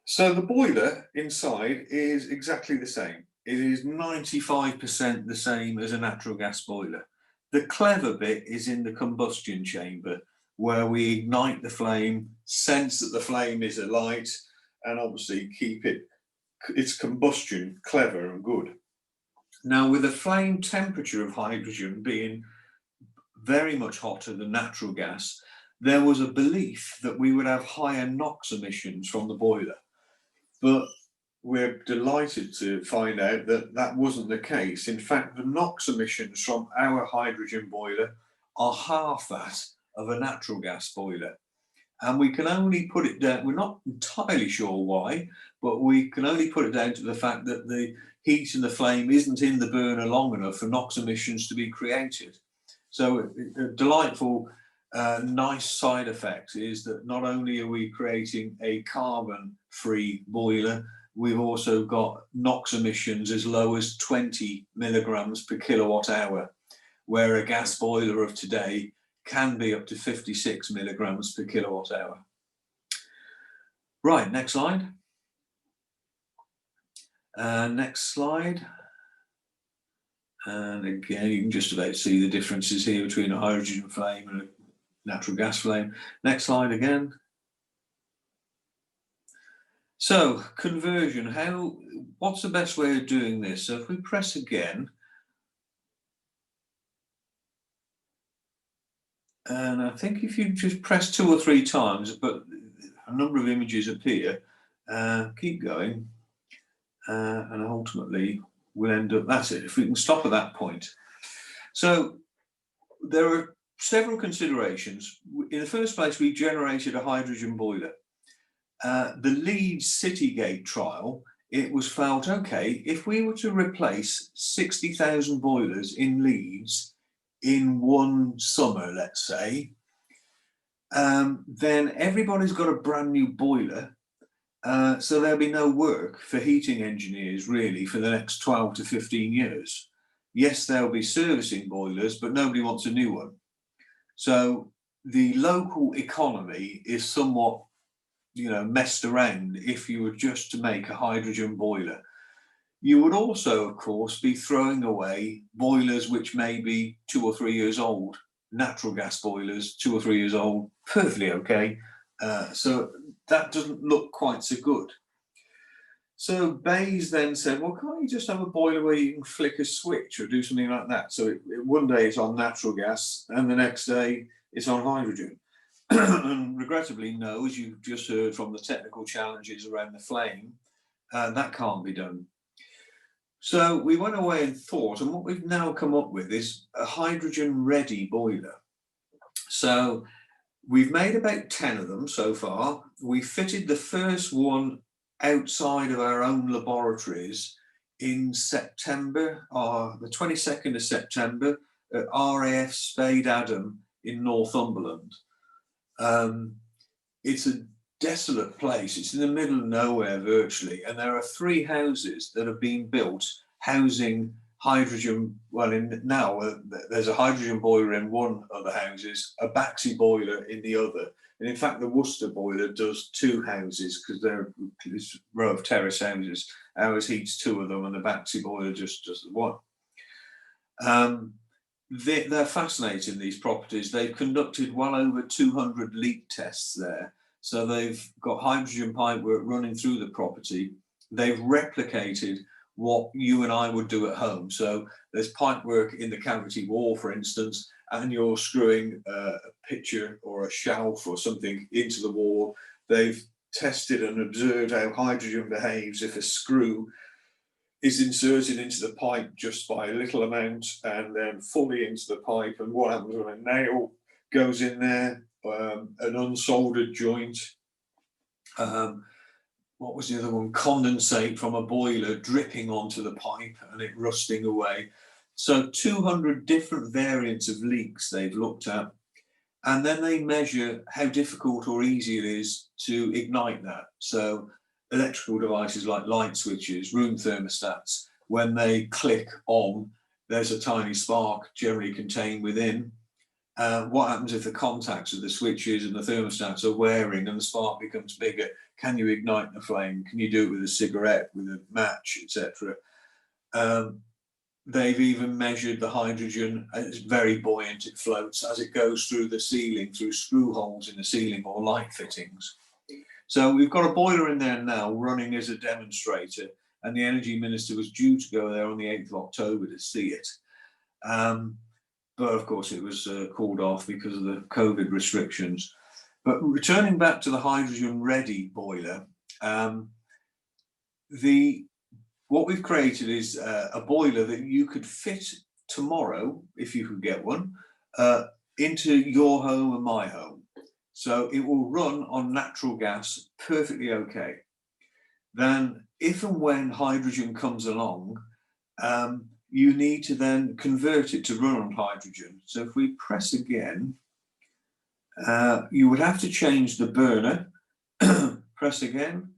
So the boiler inside is exactly the same. It is 95% the same as a natural gas boiler. The clever bit is in the combustion chamber, where we ignite the flame, sense that the flame is alight, and obviously keep its combustion clever and good. Now, with the flame temperature of hydrogen being very much hotter than natural gas, there was a belief that we would have higher NOx emissions from the boiler. But we're delighted to find out that that wasn't the case. In fact, the NOx emissions from our hydrogen boiler are half that of a natural gas boiler. And we can only put it down, we're not entirely sure why, but we can only put it down to the fact that the heat and the flame isn't in the burner long enough for NOx emissions to be created. So a delightful, nice side effect is that not only are we creating a carbon-free boiler, we've also got NOx emissions as low as 20 milligrams per kilowatt hour, where a gas boiler of today can be up to 56 milligrams per kilowatt hour. Right, next slide. Next slide. And again, you can just about see the differences here between a hydrogen flame and a natural gas flame. Next slide again. So, conversion, what's the best way of doing this? So if we press again, and I think if you just press 2 or 3 times, but a number of images appear, keep going, and ultimately we'll end up, that's it, if we can stop at that point. So there are several considerations. In the first place, we generated a hydrogen boiler. The Leeds Citygate trial, it was felt, okay, if we were to replace 60,000 boilers in Leeds in one summer, let's say, then everybody's got a brand new boiler. So there'll be no work for heating engineers really for the next 12 to 15 years. Yes, they'll be servicing boilers, but nobody wants a new one. So the local economy is somewhat, messed around if you were just to make a hydrogen boiler. You would also, of course, be throwing away boilers which may be 2 or 3 years old. Natural gas boilers, 2 or 3 years old, perfectly okay. So that doesn't look quite so good. So Bayes then said, well, can't you just have a boiler where you can flick a switch or do something like that? So one day it's on natural gas and the next day it's on hydrogen. And regrettably, no, as you've just heard from the technical challenges around the flame, that can't be done. So we went away and thought, and what we've now come up with is a hydrogen-ready boiler. So we've made about 10 of them so far. We fitted the first one outside of our own laboratories in September, the 22nd of September, at RAF Spade Adam in Northumberland. It's a desolate place. It's in the middle of nowhere virtually, and there are 3 houses that have been built housing hydrogen. Well, now there's a hydrogen boiler in one of the houses, a Baxi boiler in the other, and in fact the Worcester boiler does 2 houses because they're this row of terrace houses. Ours heats 2 of them, and the Baxi boiler just does the 1. They're fascinating, these properties. They've conducted well over 200 leak tests there. So they've got hydrogen pipework running through the property. They've replicated what you and I would do at home. So there's pipework in the cavity wall, for instance, and you're screwing a picture or a shelf or something into the wall. They've tested and observed how hydrogen behaves if a screw is inserted into the pipe just by a little amount and then fully into the pipe, and what happens when a nail goes in there, an unsoldered joint. What was the other one? Condensate from a boiler dripping onto the pipe and it rusting away. So 200 different variants of leaks they've looked at. And then they measure how difficult or easy it is to ignite that. So electrical devices like light switches, room thermostats, when they click on, there's a tiny spark generally contained within. What happens if the contacts of the switches and the thermostats are wearing and the spark becomes bigger? Can you ignite the flame? Can you do it with a cigarette, with a match, etc.? They've even measured the hydrogen. It's very buoyant, it floats as it goes through the ceiling, through screw holes in the ceiling or light fittings. So we've got a boiler in there now running as a demonstrator, and the Energy Minister was due to go there on the 8th of October to see it. But of course it was called off because of the COVID restrictions. But returning back to the hydrogen ready boiler, what we've created is a boiler that you could fit tomorrow, if you could get one, into your home and my home. So it will run on natural gas perfectly okay. Then if and when hydrogen comes along, you need to then convert it to run on hydrogen. So if we press again, you would have to change the burner, press again,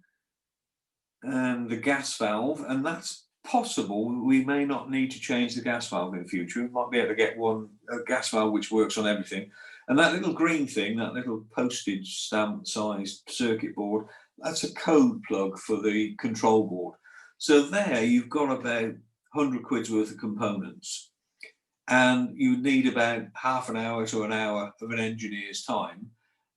and the gas valve, and that's possible. We may not need to change the gas valve in the future. We might be able to get a gas valve which works on everything. And that little green thing, that little postage stamp sized circuit board, that's a code plug for the control board. So there you've got about 100 quid's worth of components, and you need about half an hour to an hour of an engineer's time.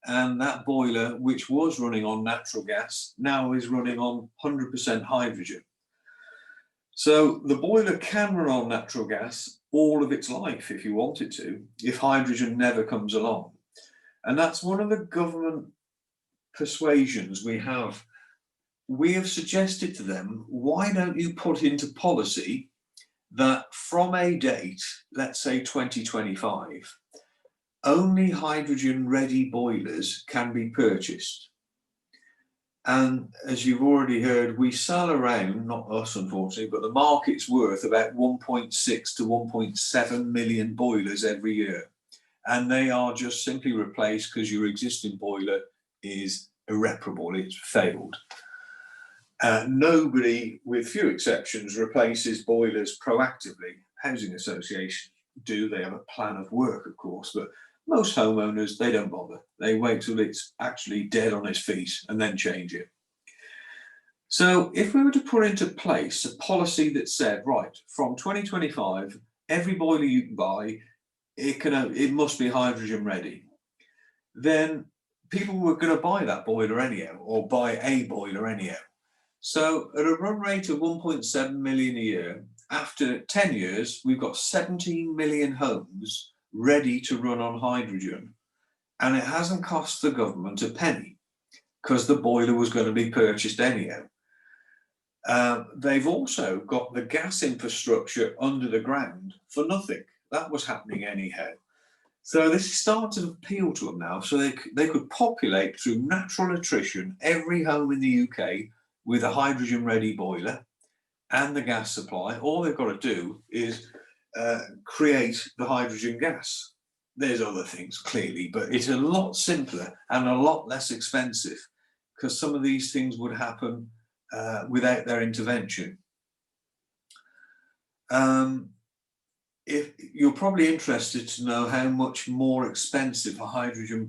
And that boiler, which was running on natural gas, now is running on 100% hydrogen. So the boiler can run on natural gas all of its life if you want it to, if hydrogen never comes along. And that's one of the government persuasions we have. We have suggested to them, why don't you put into policy that from a date, let's say 2025, only hydrogen-ready boilers can be purchased. And as you've already heard, we sell around, not us unfortunately, but the market's worth about 1.6 to 1.7 million boilers every year. And they are just simply replaced because your existing boiler is irreparable, it's failed. Nobody, with few exceptions, replaces boilers proactively. Housing associations do, they have a plan of work, of course, but most homeowners, they don't bother. They wait till it's actually dead on its feet and then change it. So if we were to put into place a policy that said, right, from 2025, every boiler you can buy, it must be hydrogen ready, then people were going to buy that boiler anyhow, or buy a boiler anyhow. So at a run rate of 1.7 million a year, after 10 years, we've got 17 million homes ready to run on hydrogen. And it hasn't cost the government a penny because the boiler was going to be purchased anyhow. They've also got the gas infrastructure under the ground for nothing. That was happening anyhow. So this is starting to appeal to them now. So they could populate through natural attrition every home in the UK with a hydrogen ready boiler and the gas supply. All they've got to do is create the hydrogen gas. There's other things clearly, but it's a lot simpler and a lot less expensive because some of these things would happen without their intervention. If you're probably interested to know how much more expensive a hydrogen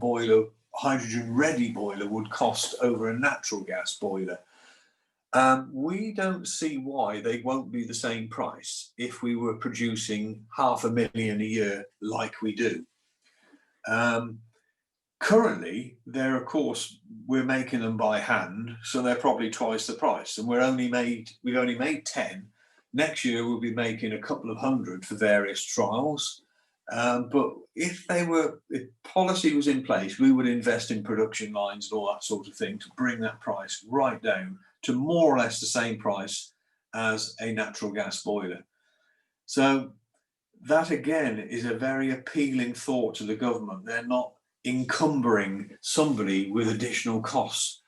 ready boiler would cost over a natural gas boiler. We don't see why they won't be the same price if we were producing 500,000 a year like we do. Currently, we're making them by hand, so they're probably twice the price, and we've only made 10. Next year we'll be making a couple of hundred for various trials. But if policy was in place, we would invest in production lines and all that sort of thing to bring that price right down to more or less the same price as a natural gas boiler. So that again is a very appealing thought to the government. They're not encumbering somebody with additional costs,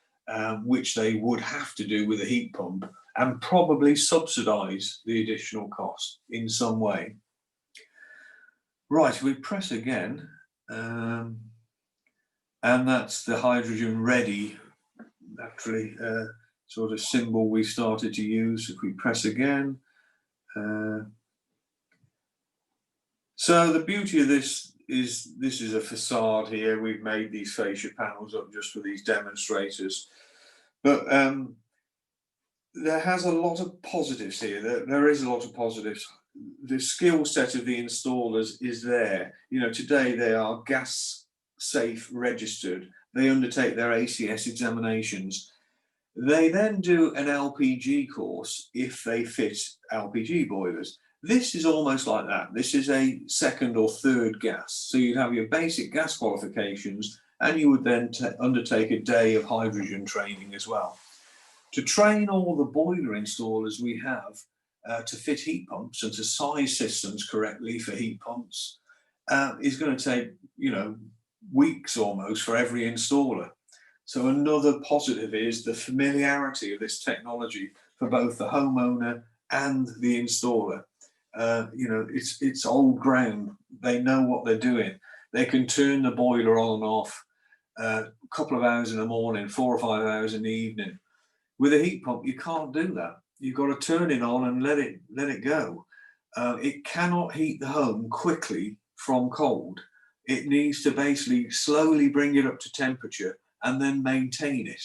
which they would have to do with a heat pump and probably subsidise the additional cost in some way. Right, we press again. and that's the hydrogen ready, actually, sort of symbol we started to use. If we press again. So the beauty of this is a facade here. We've made these fascia panels up just for these demonstrators, but there has a lot of positives here. There is a lot of positives. The skill set of the installers is there. You know, today they are gas safe registered. They undertake their ACS examinations. They then do an LPG course if they fit LPG boilers. This is almost like that. This is a second or third gas. So you'd have your basic gas qualifications, and you would then undertake a day of hydrogen training as well. To train all the boiler installers we have to fit heat pumps and to size systems correctly for heat pumps is going to take, you know, weeks almost for every installer. So another positive is the familiarity of this technology for both the homeowner and the installer. You know, it's old ground. They know what they're doing. They can turn the boiler on and off a couple of hours in the morning, 4 or 5 hours in the evening. With a heat pump, you can't do that. You've got to turn it on and let it go. It cannot heat the home quickly from cold. It needs to basically slowly bring it up to temperature and then maintain it.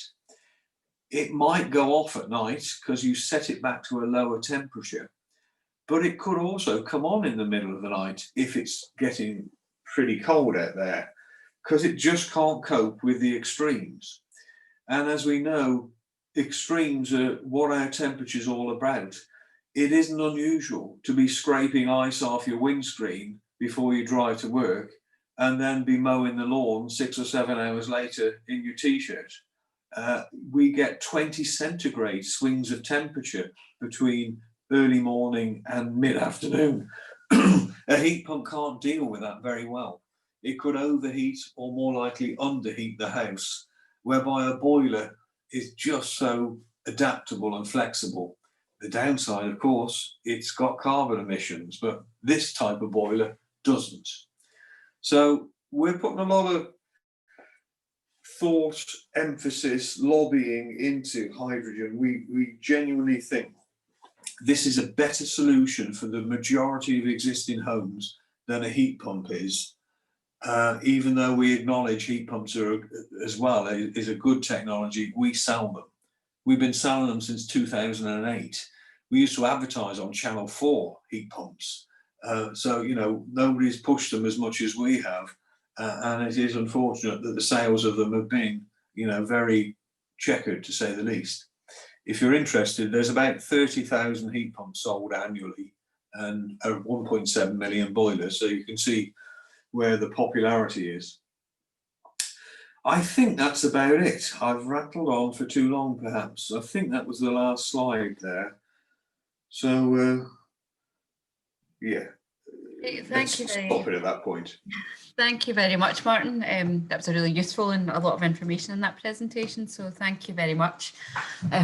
It might go off at night because you set it back to a lower temperature, but it could also come on in the middle of the night if it's getting pretty cold out there, because it just can't cope with the extremes. And as we know, extremes are what our temperature's all about. It isn't unusual to be scraping ice off your windscreen before you drive to work and then be mowing the lawn 6 or 7 hours later in your t-shirt. We get 20 centigrade swings of temperature between early morning and mid-afternoon. A heat pump can't deal with that very well. It could overheat or more likely underheat the house, whereby a boiler is just so adaptable and flexible. The downside, of course, it's got carbon emissions, but this type of boiler doesn't. So we're putting a lot of thought, emphasis, lobbying into hydrogen. We genuinely think this is a better solution for the majority of existing homes than a heat pump is. Even though we acknowledge heat pumps are as well is a good technology, we sell them. We've been selling them since 2008. We used to advertise on Channel 4 heat pumps. So, you know, nobody's pushed them as much as we have. And it is unfortunate that the sales of them have been, you know, very checkered, to say the least. If you're interested, there's about 30,000 heat pumps sold annually and 1.7 million boilers. So you can see where the popularity is. I think that's about it. I've rattled on for too long, perhaps. I think that was the last slide there. So, yeah. Thank you. Stop it at that point. Thank you very much, Martin. That was a really useful and a lot of information in that presentation. So thank you very much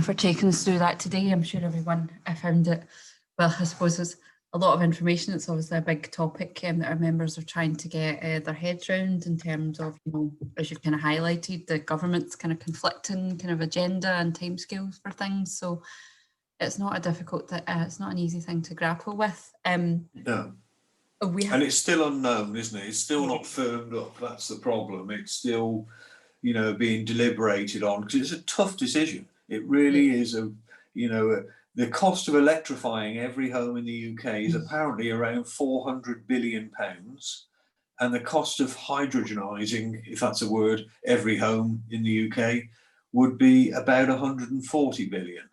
for taking us through that today. I'm sure everyone found it, well, I suppose it's a lot of information. It's obviously a big topic that our members are trying to get their heads around in terms of, you know, as you've kind of highlighted, the government's kind of conflicting kind of agenda and timescales for things. So it's not a difficult, it's not an easy thing to grapple with. No. And it's still unknown, isn't it? It's still not firmed up. That's the problem. It's still, you know, being deliberated on, because it's a tough decision. It really is you know, the cost of electrifying every home in the UK is apparently around £400 billion. And the cost of hydrogenising, if that's a word, every home in the UK would be about 140 billion.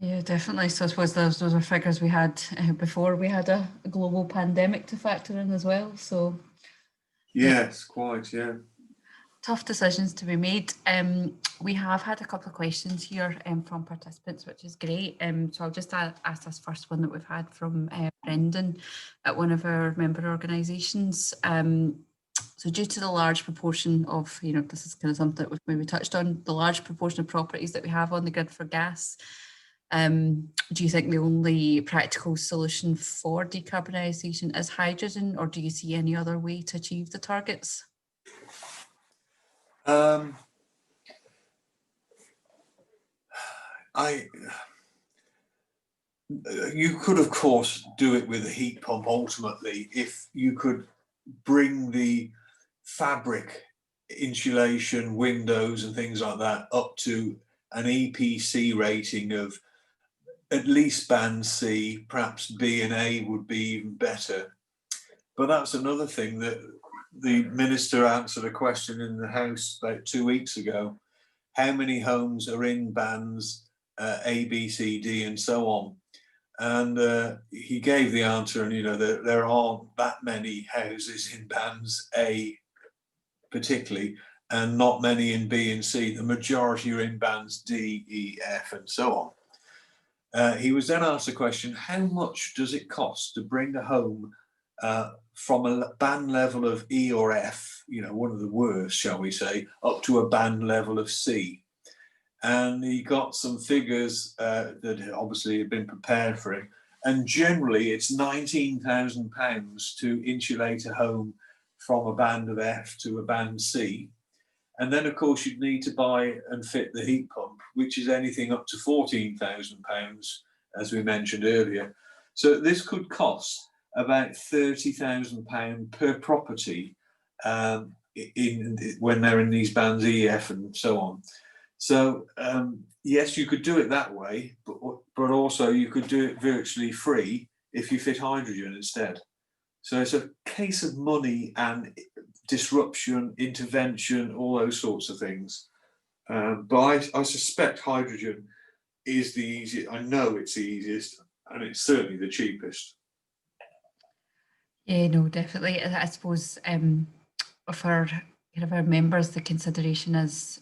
Yeah, definitely. So I suppose those are figures we had before we had a global pandemic to factor in as well. So yes, quite, yeah. Tough decisions to be made. We have had a couple of questions here from participants, which is great. So I'll just ask this first one that we've had from Brendan at one of our member organisations. So due to the large proportion of, you know, this is kind of something that we've maybe touched on, the large proportion of properties that we have on the grid for gas, do you think the only practical solution for decarbonisation is hydrogen, or do you see any other way to achieve the targets? Um, you could, of course, do it with a heat pump ultimately if you could bring the fabric, insulation, windows and things like that up to an EPC rating of at least band C, perhaps B and A would be even better. But that's another thing that the minister answered a question in the House about 2 weeks ago. How many homes are in bands A, B, C, D and so on? And he gave the answer, and there aren't that many houses in bands A particularly, and not many in B and C. The majority are in bands D, E, F, and so on. He was then asked the question, how much does it cost to bring a home from a band level of E or F, one of the worst, shall we say, up to a band level of C? And he got some figures that obviously had been prepared for him. And generally, it's £19,000 to insulate a home from a band of F to a band C. And then, of course, you'd need to buy and fit the heat pump, which is anything up to £14,000, as we mentioned earlier. So this could cost about £30,000 per property when they're in these bands E, F, and so on. So yes, you could do it that way, but also you could do it virtually free if you fit hydrogen instead. So it's a case of money and disruption, intervention, all those sorts of things. But I suspect hydrogen is the easiest. I know it's the easiest, and it's certainly the cheapest. Yeah, no, definitely. I suppose for kind of our members, the consideration is,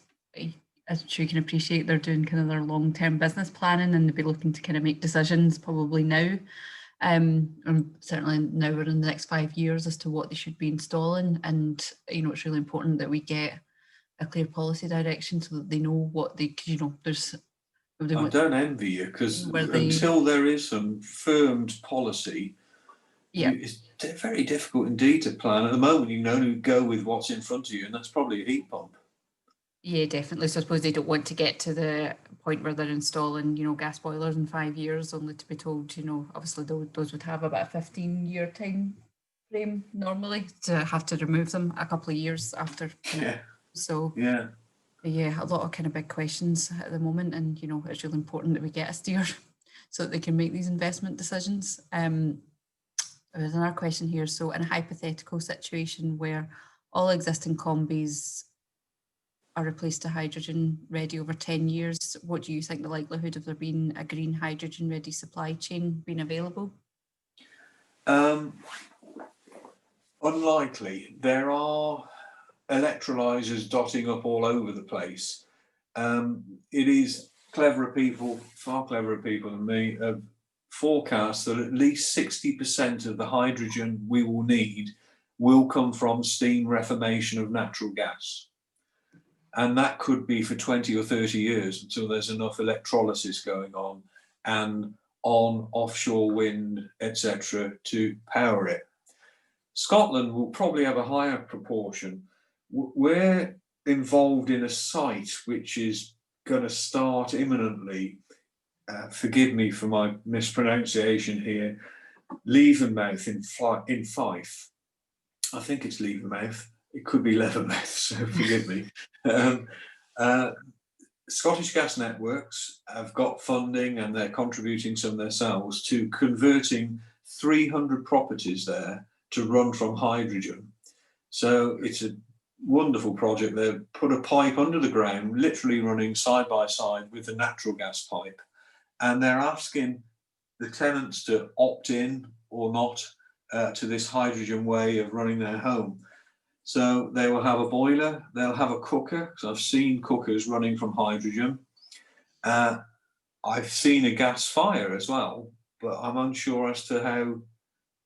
as I'm sure you can appreciate, they're doing kind of their long-term business planning, and they'll be looking to kind of make decisions probably now. And certainly now we're in the next 5 years as to what they should be installing, and it's really important that we get a clear policy direction so that they know what they, there's. I don't envy you, because until there is some firmed policy, it's very difficult indeed to plan. At the moment, you can only go with what's in front of you, and that's probably a heat pump. Yeah, definitely. So I suppose they don't want to get to the point where they're installing, gas boilers in 5 years, only to be told, obviously those would have about a 15-year time frame normally to have to remove them a couple of years after. Yeah. So yeah, a lot of kind of big questions at the moment, and it's really important that we get a steer so that they can make these investment decisions. There's another question here. So in a hypothetical situation where all existing combis are replaced to hydrogen ready over 10 years, what do you think the likelihood of there being a green hydrogen ready supply chain being available? Unlikely. There are electrolyzers dotting up all over the place. It is cleverer people, far cleverer people than me, forecast that at least 60% of the hydrogen we will need will come from steam reformation of natural gas. And that could be for 20 or 30 years until there's enough electrolysis going on and on offshore wind, etc., to power it. Scotland will probably have a higher proportion. We're involved in a site which is going to start imminently. Forgive me for my mispronunciation here. Leavenmouth in Fife. I think it's Leavenmouth. It could be Levermouth, so forgive me. Scottish Gas Networks have got funding, and they're contributing some themselves to converting 300 properties there to run from hydrogen. So it's a wonderful project. They've put a pipe under the ground, literally running side by side with the natural gas pipe. And they're asking the tenants to opt in or not to this hydrogen way of running their home. So they will have a boiler, they'll have a cooker, because I've seen cookers running from hydrogen. I've seen a gas fire as well, but I'm unsure as to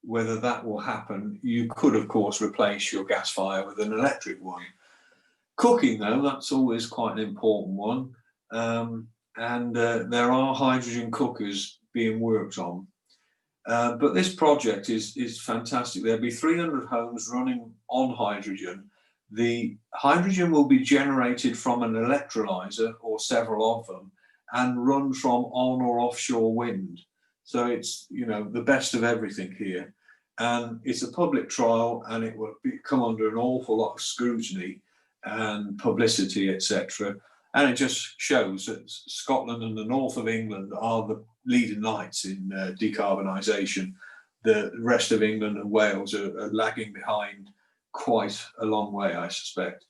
whether that will happen. You could, of course, replace your gas fire with an electric one. Cooking, though, that's always quite an important one. And there are hydrogen cookers being worked on. But this project is fantastic. There'll be 300 homes running on hydrogen. The hydrogen will be generated from an electrolyser or several of them and run from on or offshore wind. So it's, you know, the best of everything here. And it's a public trial, and it will come under an awful lot of scrutiny and publicity, etc. And it just shows that Scotland and the north of England are the leading lights in decarbonisation. The rest of England and Wales are lagging behind quite a long way, I suspect.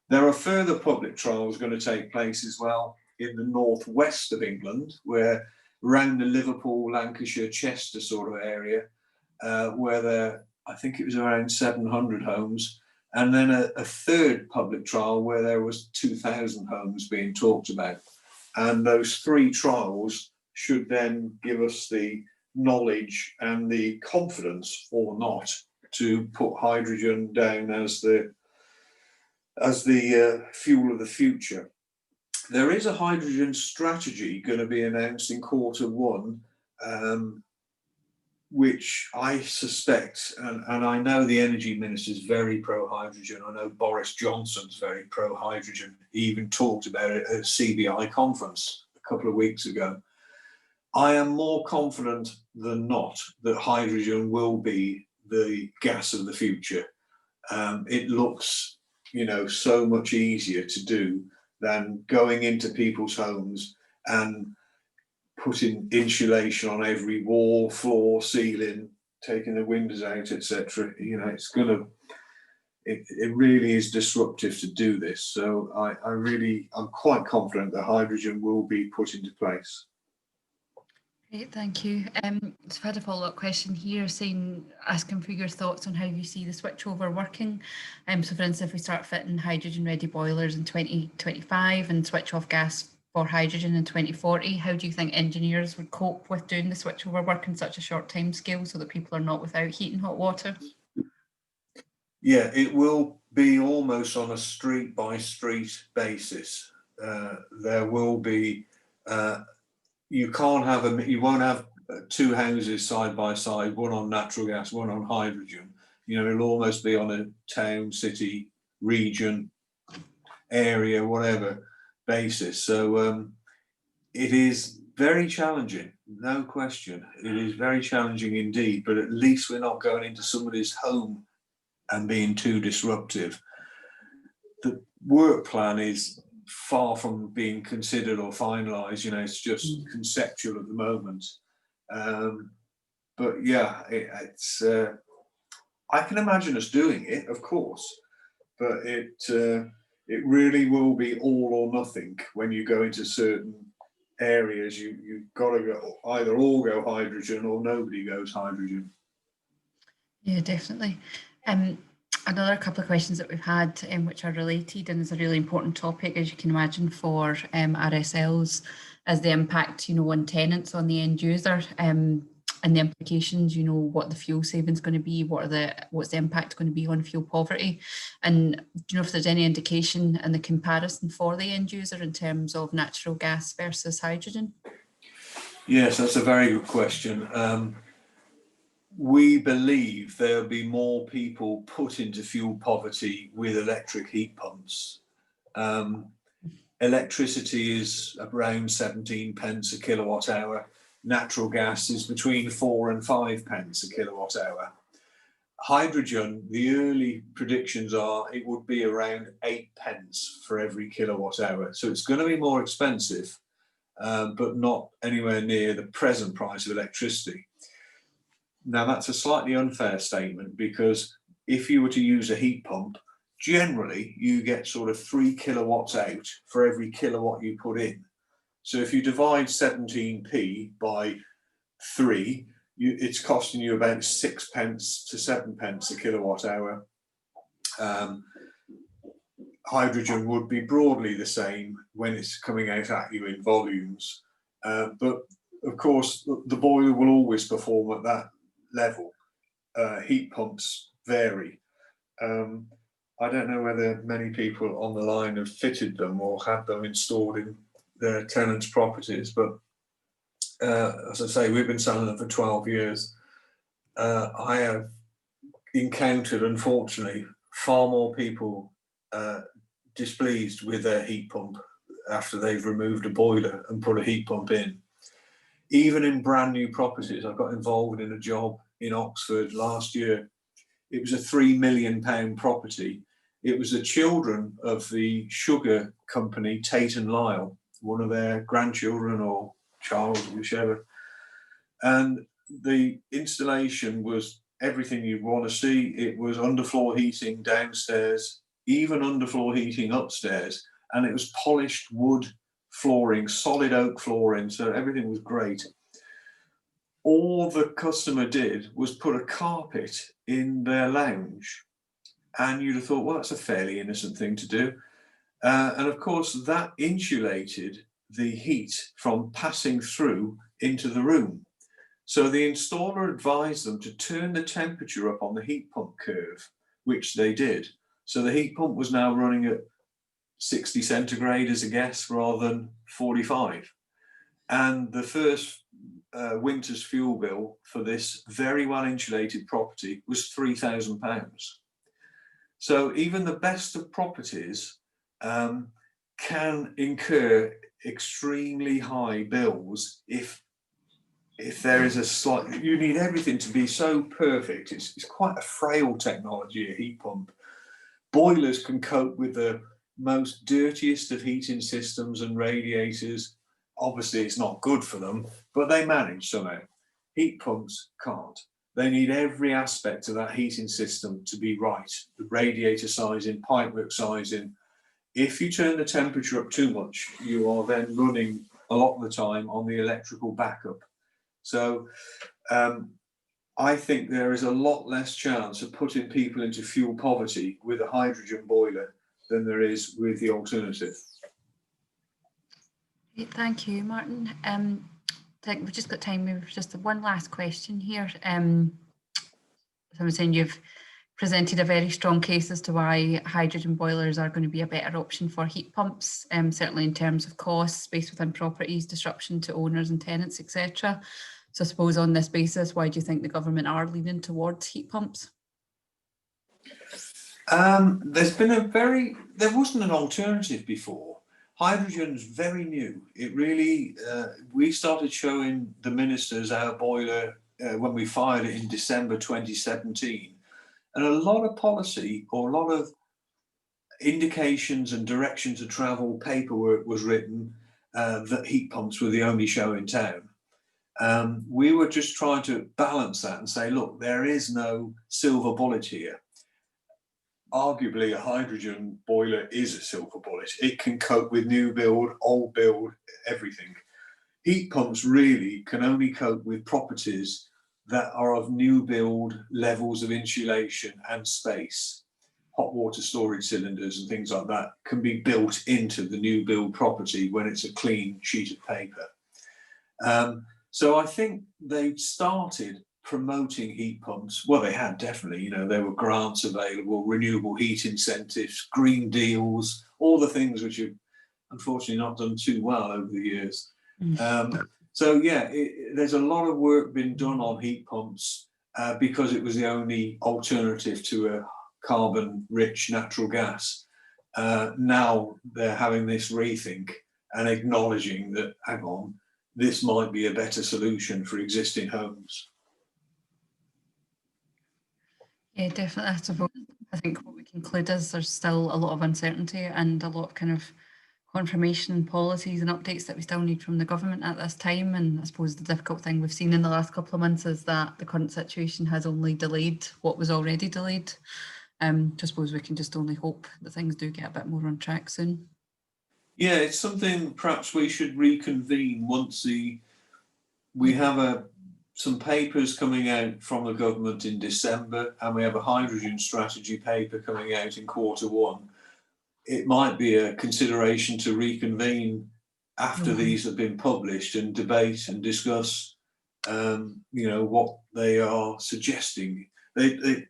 There are further public trials going to take place as well in the northwest of England, where around the Liverpool, Lancashire, Chester sort of area, where there, I think it was around 700 homes, and then a third public trial where there was 2,000 homes being talked about. And those three trials should then give us the knowledge and the confidence, or not, to put hydrogen down as the fuel of the future. There is a hydrogen strategy going to be announced in Q1, which I suspect, and I know the Energy Minister is very pro-hydrogen. I know Boris Johnson's very pro-hydrogen. He even talked about it at a CBI conference a couple of weeks ago. I am more confident than not that hydrogen will be the gas of the future. It looks, you know, so much easier to do than going into people's homes and putting insulation on every wall, floor, ceiling, taking the windows out, etc. You know, it really is disruptive to do this. So I'm quite confident that hydrogen will be put into place. Great, thank you. So I've had a follow-up question here asking for your thoughts on how you see the switchover working. So for instance, if we start fitting hydrogen-ready boilers in 2025 and switch off gas for hydrogen in 2040, how do you think engineers would cope with doing the switchover work in such a short time scale so that people are not without heat and hot water? Yeah, it will be almost on a street-by-street basis. There will be you won't have two houses side by side, one on natural gas, one on hydrogen. You know, it'll almost be on a town, city, region, area, whatever basis. So it is very challenging, no question. It is very challenging indeed, but at least we're not going into somebody's home and being too disruptive. The work plan is far from being considered or finalised. You know, it's just conceptual at the moment. But yeah, it's. I can imagine us doing it, of course, but it really will be all or nothing when you go into certain areas. You've got to go either all go hydrogen or nobody goes hydrogen. Yeah, definitely. Another couple of questions that we've had, which are related, and is a really important topic, as you can imagine, for RSLs, is the impact, you know, on tenants, on the end user, and the implications. You know, what the fuel savings going to be, what's the impact going to be on fuel poverty, and do you know if there's any indication in the comparison for the end user in terms of natural gas versus hydrogen? Yes, that's a very good question. We believe there'll be more people put into fuel poverty with electric heat pumps. Electricity is around 17 pence a kilowatt hour. Natural gas is between 4 and 5 pence a kilowatt hour. Hydrogen, the early predictions are it would be around 8 pence for every kilowatt hour. So it's going to be more expensive, but not anywhere near the present price of electricity. Now, that's a slightly unfair statement, because if you were to use a heat pump, generally you get sort of 3 kilowatts out for every kilowatt you put in. So if you divide 17p by 3, it's costing you about 6 pence to 7 pence a kilowatt hour. Hydrogen would be broadly the same when it's coming out at you in volumes. But of course, the boiler will always perform at that level. Heat pumps vary. I don't know whether many people on the line have fitted them or had them installed in their tenants' properties, but as I say, we've been selling them for 12 years. I have encountered, unfortunately, far more people displeased with their heat pump after they've removed a boiler and put a heat pump in. Even in brand new properties, I got involved in a job in Oxford last year. It was a £3 million property. It was the children of the sugar company, Tate and Lyle, one of their grandchildren or child, whichever. And the installation was everything you'd want to see. It was underfloor heating downstairs, even underfloor heating upstairs, and it was polished wood flooring, solid oak flooring, so everything was great. All the customer did was put a carpet in their lounge, and you'd have thought, well, that's a fairly innocent thing to do. And of course, that insulated the heat from passing through into the room. So the installer advised them to turn the temperature up on the heat pump curve, which they did. So the heat pump was now running at 60 centigrade as a guess rather than 45. And the first winter's fuel bill for this very well insulated property was £3,000. So even the best of properties can incur extremely high bills if there is a slight, you need everything to be so perfect. It's quite a frail technology, a heat pump. Boilers can cope with the most dirtiest of heating systems and radiators. Obviously, it's not good for them, but they manage somehow. Heat pumps can't. They need every aspect of that heating system to be right. The radiator sizing, pipework sizing. If you turn the temperature up too much, you are then running a lot of the time on the electrical backup. So I think there is a lot less chance of putting people into fuel poverty with a hydrogen boiler than there is with the alternative. Thank you, Martin. I think we've just got time maybe for just one last question here. Someone saying you've presented a very strong case as to why hydrogen boilers are going to be a better option for heat pumps, certainly in terms of cost, space within properties, disruption to owners and tenants, etc. So I suppose on this basis, why do you think the government are leaning towards heat pumps? There wasn't an alternative before. Hydrogen's very new. It really, we started showing the ministers our boiler when we fired it in December 2017. And a lot of policy or a lot of indications and direction to travel paperwork was written that heat pumps were the only show in town. We were just trying to balance that and say, look, there is no silver bullet here. Arguably, a hydrogen boiler is a silver bullet. It can cope with new build, old build, everything. Heat pumps really can only cope with properties that are of new build levels of insulation and space. Hot water storage cylinders and things like that can be built into the new build property when it's a clean sheet of paper. So I think they started promoting heat pumps. Well, they had definitely, there were grants available, renewable heat incentives, green deals, all the things which have unfortunately not done too well over the years. So yeah, there's a lot of work been done on heat pumps because it was the only alternative to a carbon-rich natural gas. Now they're having this rethink and acknowledging that, hang on, this might be a better solution for existing homes. Yeah, definitely. I suppose I think what we conclude is there's still a lot of uncertainty and a lot of kind of confirmation policies and updates that we still need from the government at this time. And I suppose the difficult thing we've seen in the last couple of months is that the current situation has only delayed what was already delayed. I suppose we can just only hope that things do get a bit more on track soon. Yeah, it's something perhaps we should reconvene once we have some papers coming out from the government in December, and we have a hydrogen strategy paper coming out in Q1. It might be a consideration to reconvene after these have been published and debate and discuss, what they are suggesting. They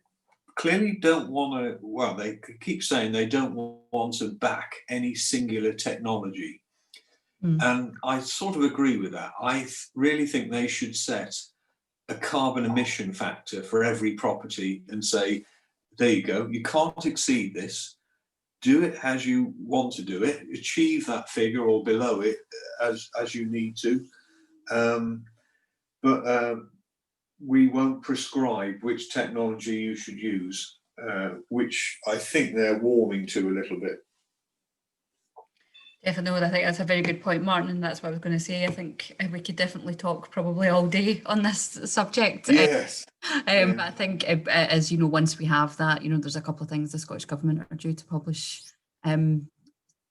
clearly don't want to, well, they keep saying they don't want to back any singular technology. And I sort of agree with that. I really think they should set a carbon emission factor for every property and say, there you go, you can't exceed this. do it as you want to do it, achieve that figure or below it as you need to. But we won't prescribe which technology you should use, which I think they're warming to a little bit. Definitely, I think that's a very good point, Martin, and that's what I was going to say. I think we could definitely talk probably all day on this subject. Yes. But I think, as you know, once we have that, there's a couple of things the Scottish Government are due to publish,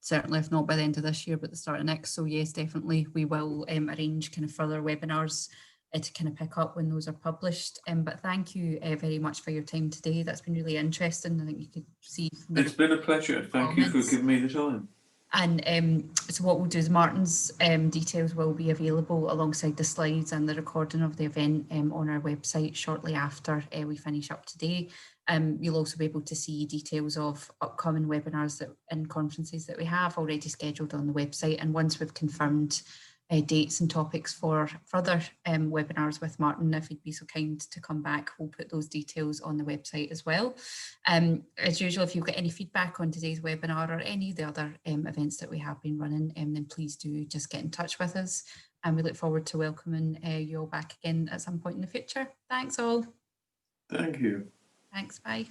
certainly if not by the end of this year, but the start of next. So yes, definitely we will arrange kind of further webinars to kind of pick up when those are published. But thank you very much for your time today. That's been really interesting. I think you could see. It's been a pleasure. Thank you for giving me the time. And so what we'll do is Martin's details will be available alongside the slides and the recording of the event on our website shortly after we finish up today. You'll also be able to see details of upcoming webinars and conferences that we have already scheduled on the website. And once we've confirmed dates and topics for further webinars with Martin, if he'd be so kind to come back, we'll put those details on the website as well. As usual, if you've got any feedback on today's webinar or any of the other events that we have been running, then please do just get in touch with us. And we look forward to welcoming you all back again at some point in the future. Thanks all. Thank you. Thanks, bye.